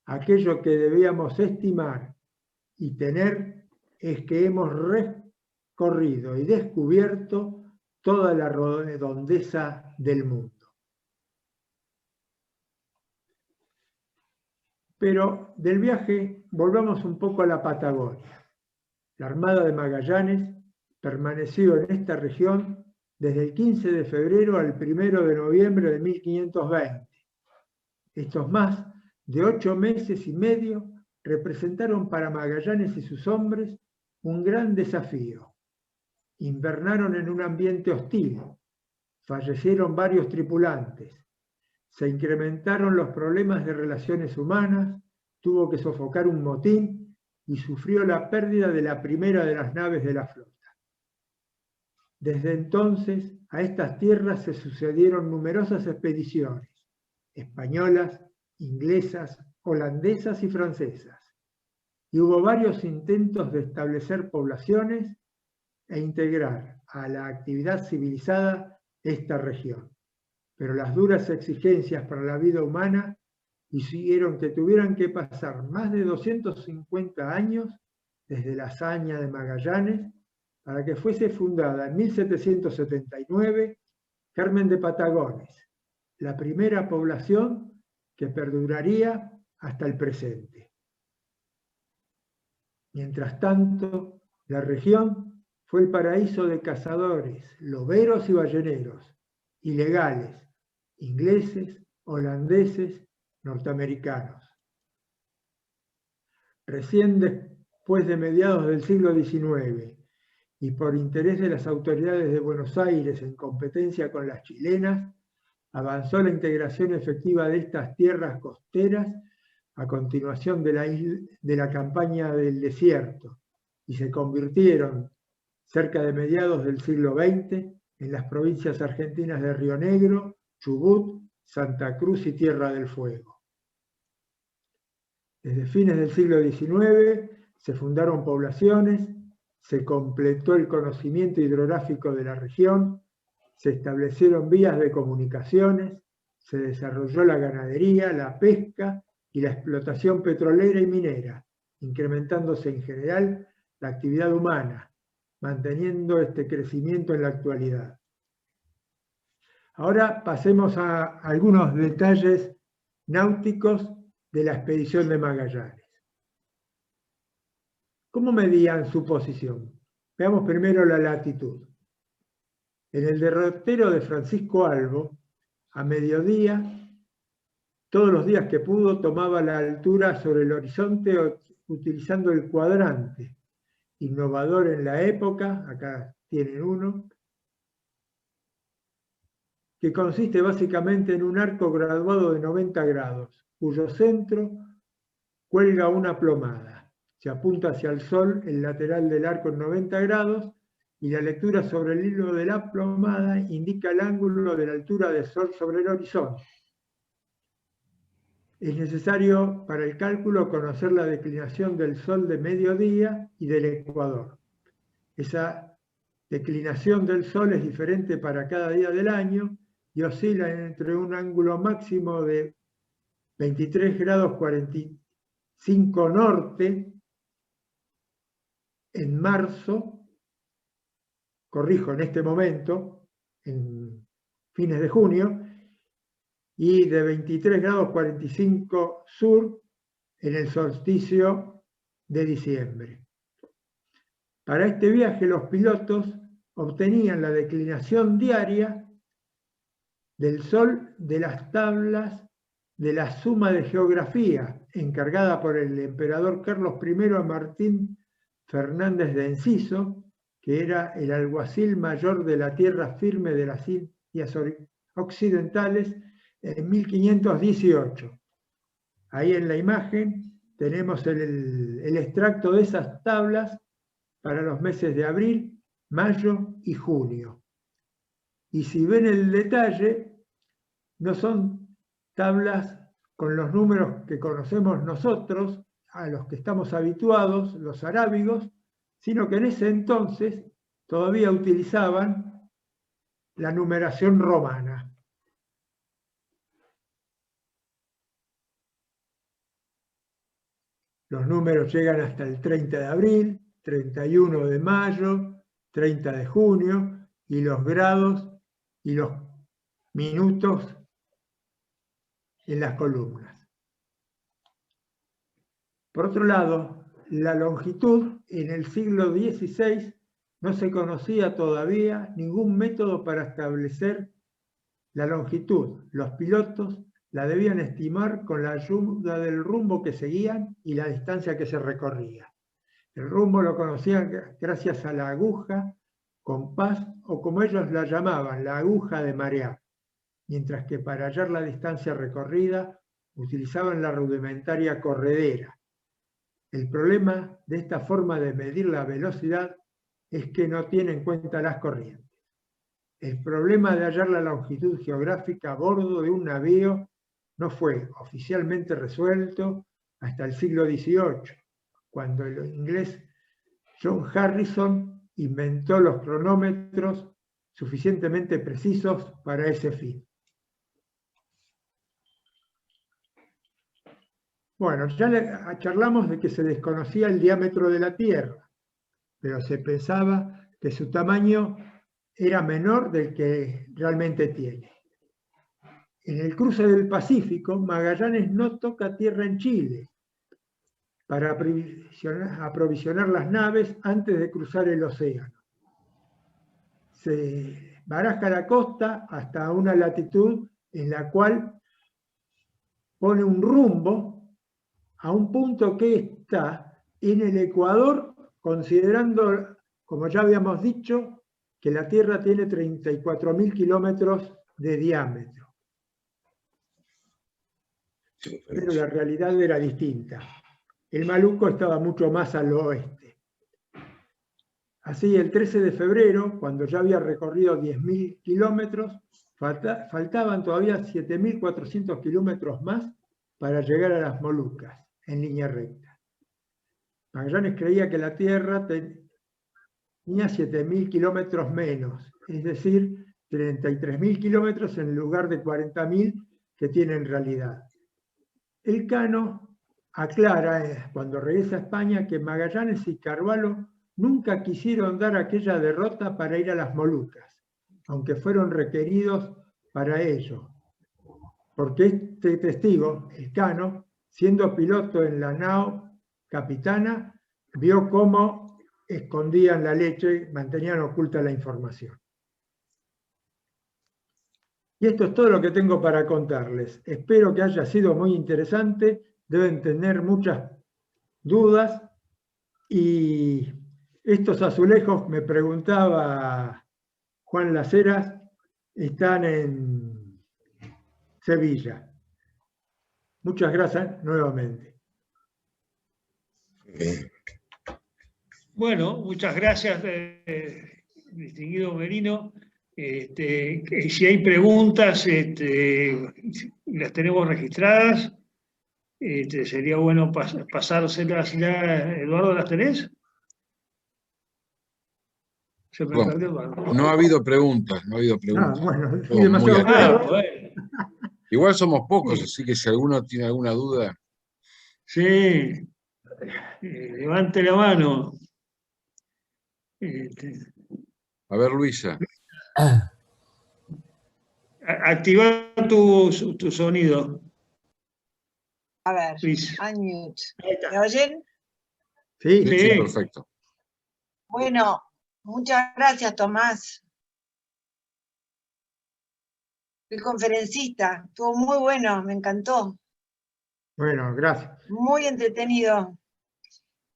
aquello que debíamos estimar y tener es que hemos recorrido y descubierto toda la redondeza del mundo. Pero del viaje volvamos un poco a la Patagonia. La Armada de Magallanes permaneció en esta región desde el 15 de febrero al 1 de noviembre de 1520. Estos más de 8 meses y medio representaron para Magallanes y sus hombres un gran desafío. Invernaron en un ambiente hostil, fallecieron varios tripulantes, se incrementaron los problemas de relaciones humanas, tuvo que sofocar un motín y sufrió la pérdida de la primera de las naves de la flota. Desde entonces, a estas tierras se sucedieron numerosas expediciones, españolas, inglesas, holandesas y francesas, y hubo varios intentos de establecer poblaciones e integrar a la actividad civilizada esta región. Pero las duras exigencias para la vida humana hicieron que tuvieran que pasar más de 250 años desde la hazaña de Magallanes para que fuese fundada en 1779 Carmen de Patagones, la primera población que perduraría hasta el presente. Mientras tanto, la región fue el paraíso de cazadores, loberos y balleneros, ilegales, ingleses, holandeses, norteamericanos. Recién después de mediados del siglo XIX y por interés de las autoridades de Buenos Aires en competencia con las chilenas, avanzó la integración efectiva de estas tierras costeras a continuación de la campaña del desierto y se convirtieron, cerca de mediados del siglo XX, en las provincias argentinas de Río Negro, Chubut, Santa Cruz y Tierra del Fuego. Desde fines del siglo XIX se fundaron poblaciones, se completó el conocimiento hidrográfico de la región, se establecieron vías de comunicaciones, se desarrolló la ganadería, la pesca y la explotación petrolera y minera, incrementándose en general la actividad humana, manteniendo este crecimiento en la actualidad. Ahora pasemos a algunos detalles náuticos de la expedición de Magallanes. ¿Cómo medían su posición? Veamos primero la latitud. En el derrotero de Francisco Albo, a mediodía, todos los días que pudo, tomaba la altura sobre el horizonte utilizando el cuadrante, innovador en la época, acá tienen uno, que consiste básicamente en un arco graduado de 90 grados, cuyo centro cuelga una plomada. Se apunta hacia el sol el lateral del arco en 90 grados y la lectura sobre el hilo de la plomada indica el ángulo de la altura del sol sobre el horizonte. Es necesario para el cálculo conocer la declinación del sol de mediodía y del ecuador. Esa declinación del sol es diferente para cada día del año y oscila entre un ángulo máximo de 23 grados 45 norte en marzo, corrijo, en este momento, en fines de junio, y de 23 grados 45 sur en el solsticio de diciembre. Para este viaje los pilotos obtenían la declinación diaria del sol de las tablas de la suma de geografía encargada por el emperador Carlos I a Martín Fernández de Enciso, que era el alguacil mayor de la tierra firme de las Indias Occidentales en 1518. Ahí en la imagen tenemos el extracto de esas tablas para los meses de abril, mayo y junio. Y si ven el detalle, no son tablas con los números que conocemos nosotros, a los que estamos habituados, los arábigos, sino que en ese entonces todavía utilizaban la numeración romana. Los números llegan hasta el 30 de abril, 31 de mayo, 30 de junio, y los grados y los minutos en las columnas. Por otro lado, la longitud en el siglo XVI no se conocía todavía ningún método para establecer la longitud. Los pilotos la debían estimar con la ayuda del rumbo que seguían y la distancia que se recorría. El rumbo lo conocían gracias a la aguja, compás o como ellos la llamaban, la aguja de marear, mientras que para hallar la distancia recorrida utilizaban la rudimentaria corredera. El problema de esta forma de medir la velocidad es que no tiene en cuenta las corrientes. El problema de hallar la longitud geográfica a bordo de un navío no fue oficialmente resuelto hasta el siglo XVIII, cuando el inglés John Harrison inventó los cronómetros suficientemente precisos para ese fin. Bueno, ya charlamos de que se desconocía el diámetro de la Tierra, pero se pensaba que su tamaño era menor del que realmente tiene. En el cruce del Pacífico, Magallanes no toca tierra en Chile para aprovisionar las naves antes de cruzar el océano. Se baraja la costa hasta una latitud en la cual pone un rumbo a un punto que está en el Ecuador, considerando, como ya habíamos dicho, que la Tierra tiene 34.000 kilómetros de diámetro. Pero la realidad era distinta. El Maluco estaba mucho más al oeste. Así, el 13 de febrero, cuando ya había recorrido 10.000 kilómetros, faltaban todavía 7.400 kilómetros más para llegar a las Molucas, en línea recta. Magallanes creía que la Tierra tenía 7.000 kilómetros menos, es decir, 33.000 kilómetros en lugar de 40.000 que tiene en realidad. Elcano aclara, cuando regresa a España, que Magallanes y Carvalho nunca quisieron dar aquella derrota para ir a las Molucas, aunque fueron requeridos para ello. Porque este testigo, el Cano, siendo piloto en la nao capitana, vio cómo escondían la leche, mantenían oculta la información. Y esto es todo lo que tengo para contarles. Espero que haya sido muy interesante. Deben tener muchas dudas. Y estos azulejos, me preguntaba Juan Las Heras, están en Sevilla. Muchas gracias nuevamente. Bueno, muchas gracias, distinguido Merino. Si hay preguntas, las tenemos registradas. Sería bueno pasárselas ya. Eduardo, ¿las tenés? Se me perdió Eduardo. No ha habido preguntas, Bueno, Todo muy atento. Bueno. Igual somos pocos, Sí. así que si alguno tiene alguna duda. Sí, levante la mano. A ver, Luisa. Activa tu sonido. A ver, Luis. unmute. Ahí está. ¿Me oyen? Sí, Sí, Sí. perfecto. Bueno, muchas gracias, Tomás. El conferencista, estuvo muy bueno, me encantó. bueno, gracias. Muy entretenido.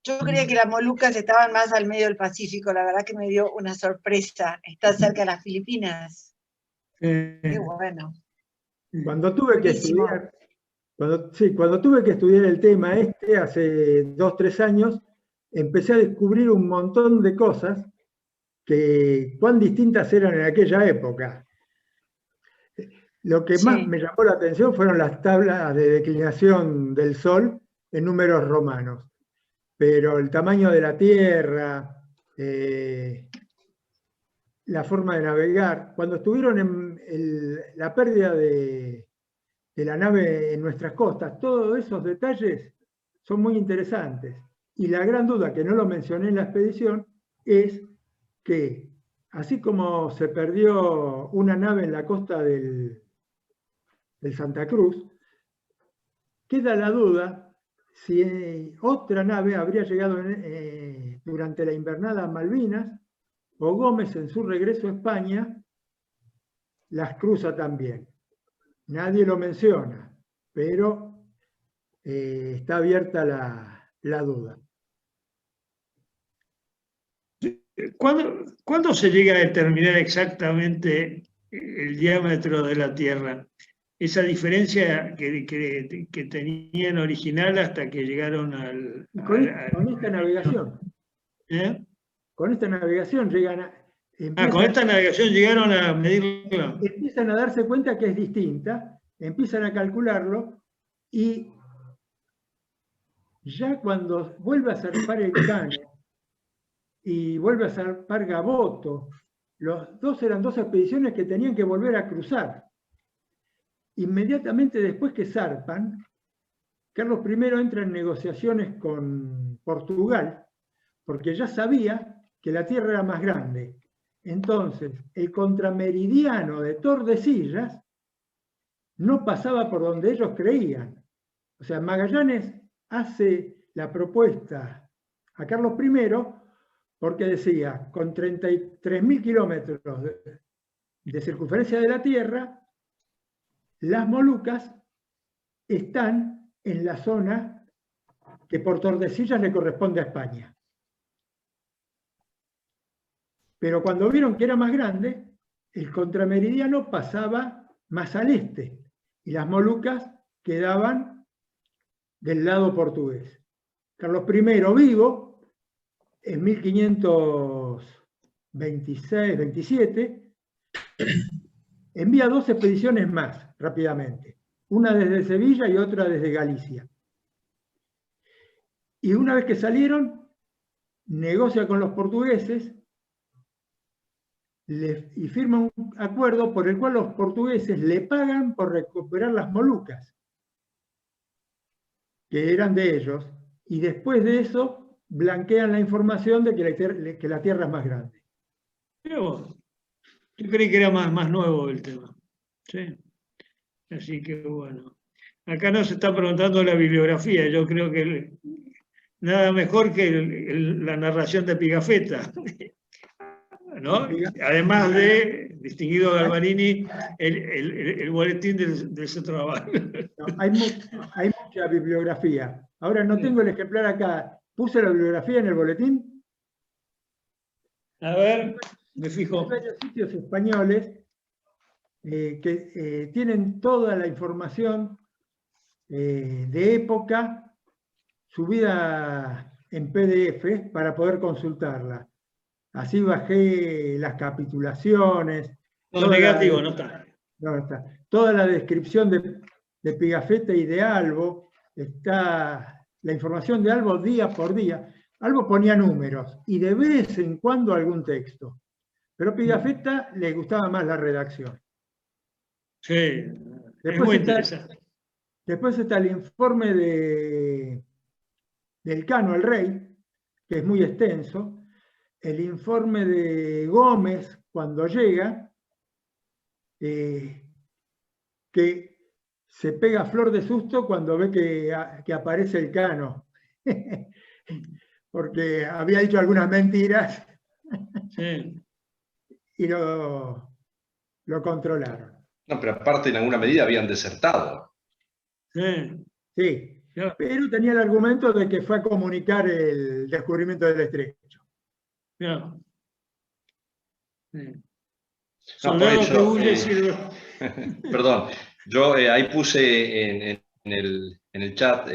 Yo creía que las Molucas estaban más al medio del Pacífico, la verdad que me dio una sorpresa. Está cerca de las Filipinas. Qué bueno. Cuando tuve que Buenísimo. estudiar, cuando tuve que estudiar el tema hace 2, 3 años, empecé a descubrir un montón de cosas que cuán distintas eran en aquella época. Lo que más Sí. me llamó la atención fueron las tablas de declinación del Sol en números romanos. Pero el tamaño de la Tierra, la forma de navegar, cuando estuvieron en la pérdida de la nave en nuestras costas, todos esos detalles son muy interesantes. Y la gran duda, que no lo mencioné en la expedición, es que así como se perdió una nave en la costa del Santa Cruz, queda la duda si otra nave habría llegado durante la invernada a Malvinas, o Gómez en su regreso a España las cruza también. Nadie lo menciona, pero está abierta la duda. ¿Cuándo se llega a determinar exactamente el diámetro de la Tierra? Esa diferencia que tenían original hasta que llegaron Con esta navegación. ¿Eh? Con esta navegación Con esta navegación llegaron a medirlo. Empiezan a darse cuenta que es distinta, empiezan a calcularlo, y ya cuando vuelve a zarpar el Cano y vuelve a zarpar Gaboto, los dos eran 2 expediciones que tenían que volver a cruzar. Inmediatamente después que zarpan, Carlos I entra en negociaciones con Portugal, porque ya sabía que la Tierra era más grande. Entonces, el contrameridiano de Tordesillas no pasaba por donde ellos creían. O sea, Magallanes hace la propuesta a Carlos I porque decía, con 33.000 kilómetros de circunferencia de la Tierra, las Molucas están en la zona que por Tordesillas le corresponde a España. Pero cuando vieron que era más grande, el contrameridiano pasaba más al este y las Molucas quedaban del lado portugués. Carlos I, vivo, en 1526-27, envía 2 expediciones más rápidamente, una desde Sevilla y otra desde Galicia. Y una vez que salieron, negocia con los portugueses y firma un acuerdo por el cual los portugueses le pagan por recuperar las Molucas, que eran de ellos, y después de eso blanquean la información de que la Tierra es más grande. Pero yo creí que era más nuevo el tema. Sí. Así que bueno. Acá nos está preguntando la bibliografía. Yo creo que nada mejor que la narración de Pigafetta, ¿no? Además de, distinguido Galvarini, el boletín de ese trabajo. No, hay mucha bibliografía. Ahora no tengo el ejemplar acá. ¿Puse la bibliografía en el boletín? A ver, me fijo. Hay varios sitios españoles que tienen toda la información de época subida en PDF para poder consultarla. Así bajé las capitulaciones. No, negativo, no está. No está. Toda la descripción de Pigafetta y de Albo, está la información de Albo día por día. Albo ponía números y de vez en cuando algún texto. Pero a Pigafetta le gustaba más la redacción. Sí, es muy interesante. Después está el informe del Cano al Rey, que es muy extenso. El informe de Gómez cuando llega, que se pega flor de susto cuando ve que aparece el Cano, porque había dicho algunas mentiras Sí. y lo controlaron. No, pero aparte en alguna medida habían desertado. Sí. Sí, Claro. pero tenía el argumento de que fue a comunicar el descubrimiento del estrecho. Claro. Sí. No, Soldado por que eso, huye sirve. perdón, yo ahí puse en el chat,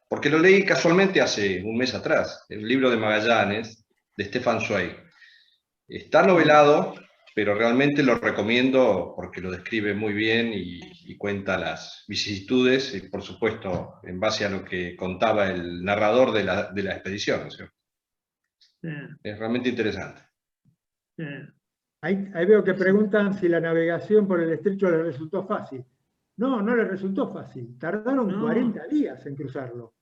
porque lo leí casualmente hace un mes atrás, el libro de Magallanes, de Stefan Zweig. Está novelado, pero realmente lo recomiendo porque lo describe muy bien y cuenta las vicisitudes, y por supuesto, en base a lo que contaba el narrador de la expedición, ¿no es cierto? Sí, Es realmente interesante. sí. Ahí veo que preguntan si la navegación por el estrecho les resultó fácil. No, no les resultó fácil. Tardaron 40 días en cruzarlo.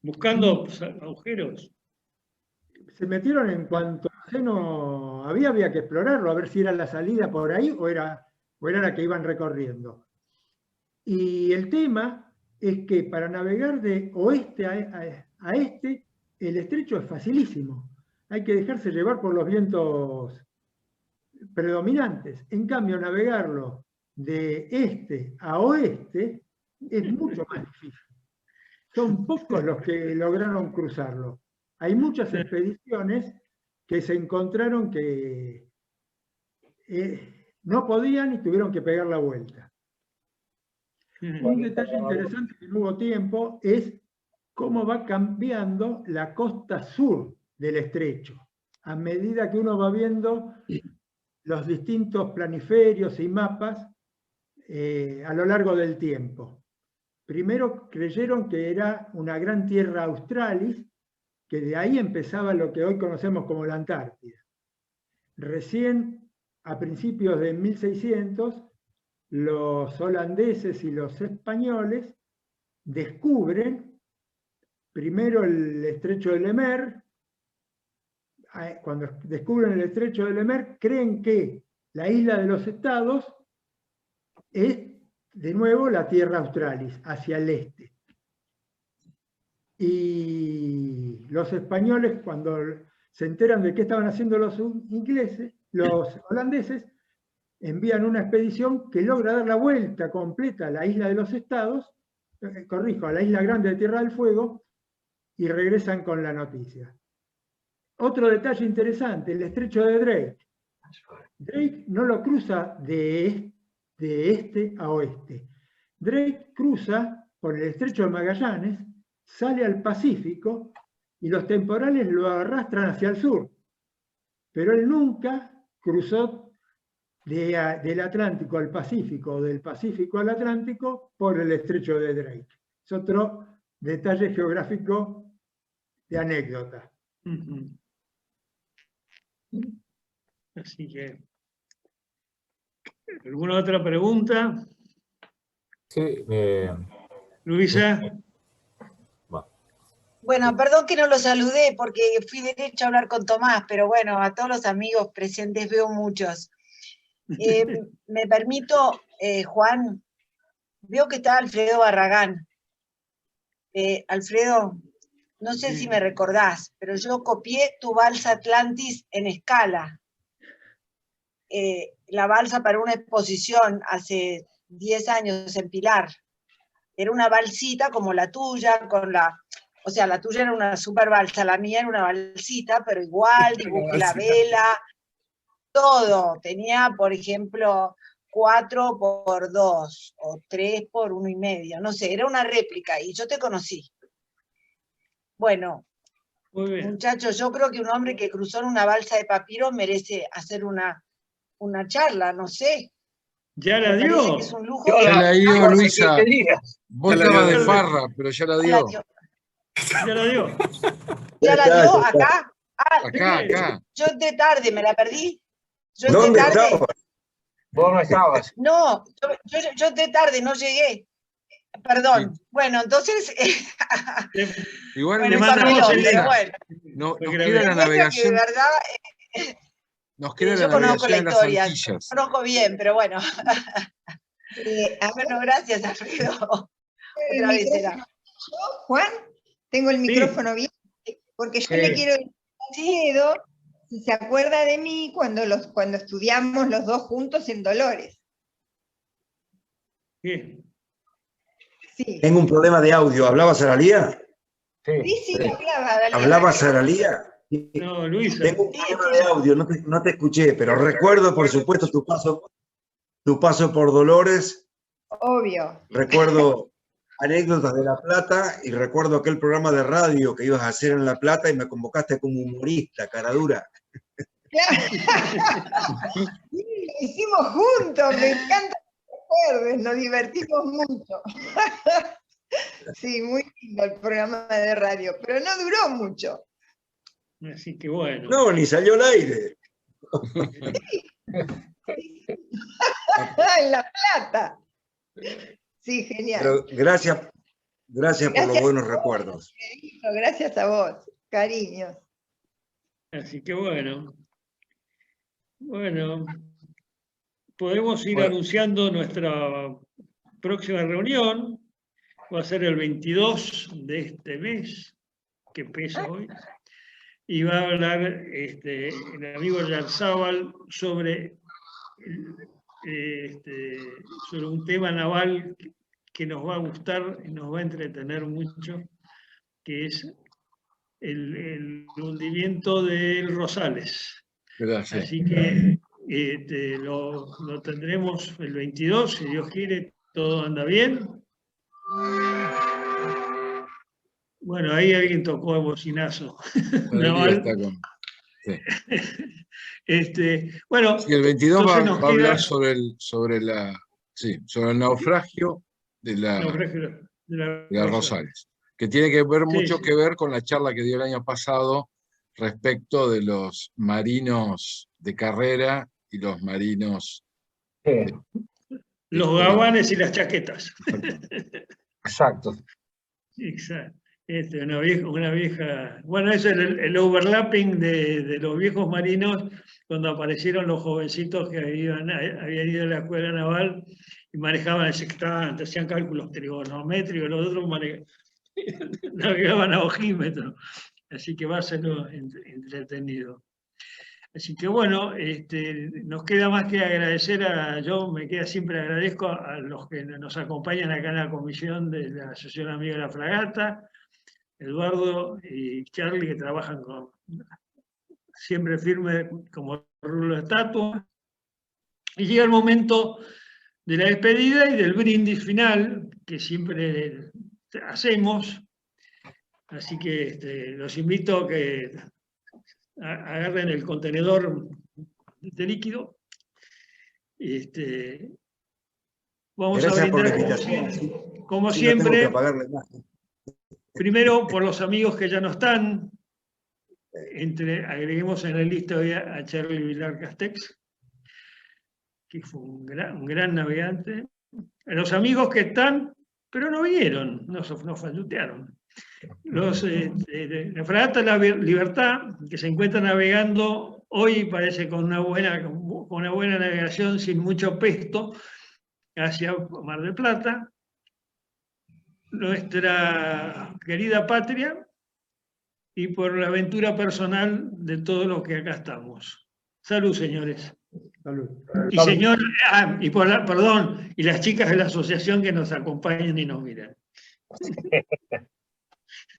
Buscando agujeros. Se metieron en cuanto océano había que explorarlo, a ver si era la salida por ahí o era la que iban recorriendo. Y el tema es que para navegar de oeste a este, el estrecho es facilísimo. Hay que dejarse llevar por los vientos predominantes. En cambio, navegarlo de este a oeste es mucho más difícil. Son pocos los que lograron cruzarlo. Hay muchas expediciones que se encontraron que no podían y tuvieron que pegar la vuelta. Un detalle interesante que no hubo tiempo es cómo va cambiando la costa sur del estrecho. A medida que uno va viendo los distintos planiferios y mapas a lo largo del tiempo. Primero creyeron que era una gran tierra australis, que de ahí empezaba lo que hoy conocemos como la Antártida. Recién, a principios de 1600, los holandeses y los españoles descubren primero el estrecho de Lemaire. Cuando descubren el estrecho de Lemaire, creen que la isla de los Estados es de nuevo la tierra australis, hacia el este. Y los españoles, cuando se enteran de qué estaban haciendo los holandeses, envían una expedición que logra dar la vuelta completa a la isla de los Estados, a la isla grande de Tierra del Fuego, y regresan con la noticia. Otro detalle interesante, el estrecho de Drake. Drake no lo cruza de este a oeste. Drake cruza por el estrecho de Magallanes, sale al Pacífico y los temporales lo arrastran hacia el sur. Pero él nunca cruzó del Atlántico al Pacífico, o del Pacífico al Atlántico, por el estrecho de Drake. Es otro detalle geográfico de anécdota. Así que, ¿alguna otra pregunta? Sí, Luisa. bueno. Bueno, perdón que no lo saludé porque fui derecho a hablar con Tomás, pero bueno, a todos los amigos presentes veo muchos. Me permito, Juan, veo que está Alfredo Barragán. Alfredo, no sé si me recordás, pero yo copié tu balsa Atlantis en escala. La balsa para una exposición hace 10 años en Pilar. Era una balsita como la tuya, o sea, la tuya era una super balsa, la mía era una balsita, pero igual dibujé la vela, todo. Tenía, por ejemplo, 4 por 2 o 3 por 1,5, no sé, era una réplica y yo te conocí. Bueno, muchachos, yo creo que un hombre que cruzó en una balsa de papiro merece hacer una charla, no sé. ¿Ya la Me parece dio? que es un lujo. Ya la dio, Jorge, Luisa. ¿qué te digas? Vos Ya la estabas dio. de farra, pero ya la dio. ¿Ya la dio? ¿Ya la está, dio ya está. acá? Acá. Yo entré tarde, ¿me la perdí? Yo entré ¿Dónde tarde. estabas? Vos no estabas. No, yo entré tarde, no llegué. Perdón. Bueno, entonces. Igual Bueno, le Luisa, mandamos el pero link. bueno. nos Porque queda la Demuestra que de navegación, verdad nos queda la yo conozco la navegación en las historia. Antillas. Conozco bien, pero bueno. Bueno, gracias, Alfredo. Otra vez será. Juan, tengo el micrófono bien, porque yo le quiero decir a Alfredo si se acuerda de mí cuando estudiamos los dos juntos en Dolores. ¿Qué? Sí, Tengo un problema de audio. ¿Hablaba Saralía? sí, hablaba. ¿Hablaba Saralía? No, Luisa. Tengo un problema de audio, no te escuché, pero recuerdo, por supuesto, tu paso por Dolores. Obvio. Recuerdo anécdotas de La Plata y recuerdo aquel programa de radio que ibas a hacer en La Plata y me convocaste como humorista, cara dura. Claro. Sí, lo hicimos juntos, me encanta que te acuerdes, nos divertimos mucho. Sí, muy lindo el programa de radio, pero no duró mucho. Así que bueno. No, ni salió al aire. En La Plata. Sí, genial. Pero gracias por los buenos recuerdos. Gracias a vos, cariños. Así que bueno. Bueno, podemos ir Bueno. anunciando nuestra próxima reunión. Va a ser el 22 de este mes, que empieza hoy. Y va a hablar el amigo Yarzábal sobre un tema naval que nos va a gustar y nos va a entretener mucho, que es el hundimiento del Rosales. Gracias. Así que lo tendremos el 22, si Dios quiere, todo anda bien. Bueno, ahí alguien tocó el bocinazo. Está con... Bueno, sí, el 22 va a hablar queda... sobre el naufragio de la Rosales, que tiene que ver mucho que ver con la charla que dio el año pasado respecto de los marinos de carrera y los marinos los gabanes y las chaquetas. Exacto. Exacto. Una vieja. Bueno, eso es el overlapping de los viejos marinos cuando aparecieron los jovencitos que habían ido a la escuela naval y manejaban el sextante, hacían cálculos trigonométricos, los otros navegaban a ojímetro. Así que va a ser entretenido. Así que bueno, nos queda más que agradecer siempre agradezco a los que nos acompañan acá en la comisión de la Asociación Amiga de la Fragata, Eduardo y Charlie, que trabajan siempre firme como rulo de estatua. Y llega el momento de la despedida y del brindis final, que siempre hacemos. Así que los invito a que agarren el contenedor de líquido. Vamos Gracias a brindar por la invitación. como Sí, siempre. no tengo que apagarle más. Primero, por los amigos que ya no están. Agreguemos en la lista hoy a Charlie Vilar Castex, que fue un gran navegante. A los amigos que están, pero no vinieron, nos fallutearon. La fragata La Libertad, que se encuentra navegando hoy, parece con una buena navegación, sin mucho pesto, hacia Mar del Plata, nuestra querida patria, y por la aventura personal de todos los que acá estamos. Salud, señores. Salud. Y señor, perdón, y las chicas de la asociación que nos acompañan y nos miran.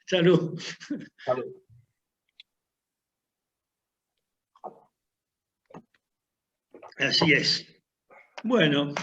Salud. Salud. Así es. Bueno.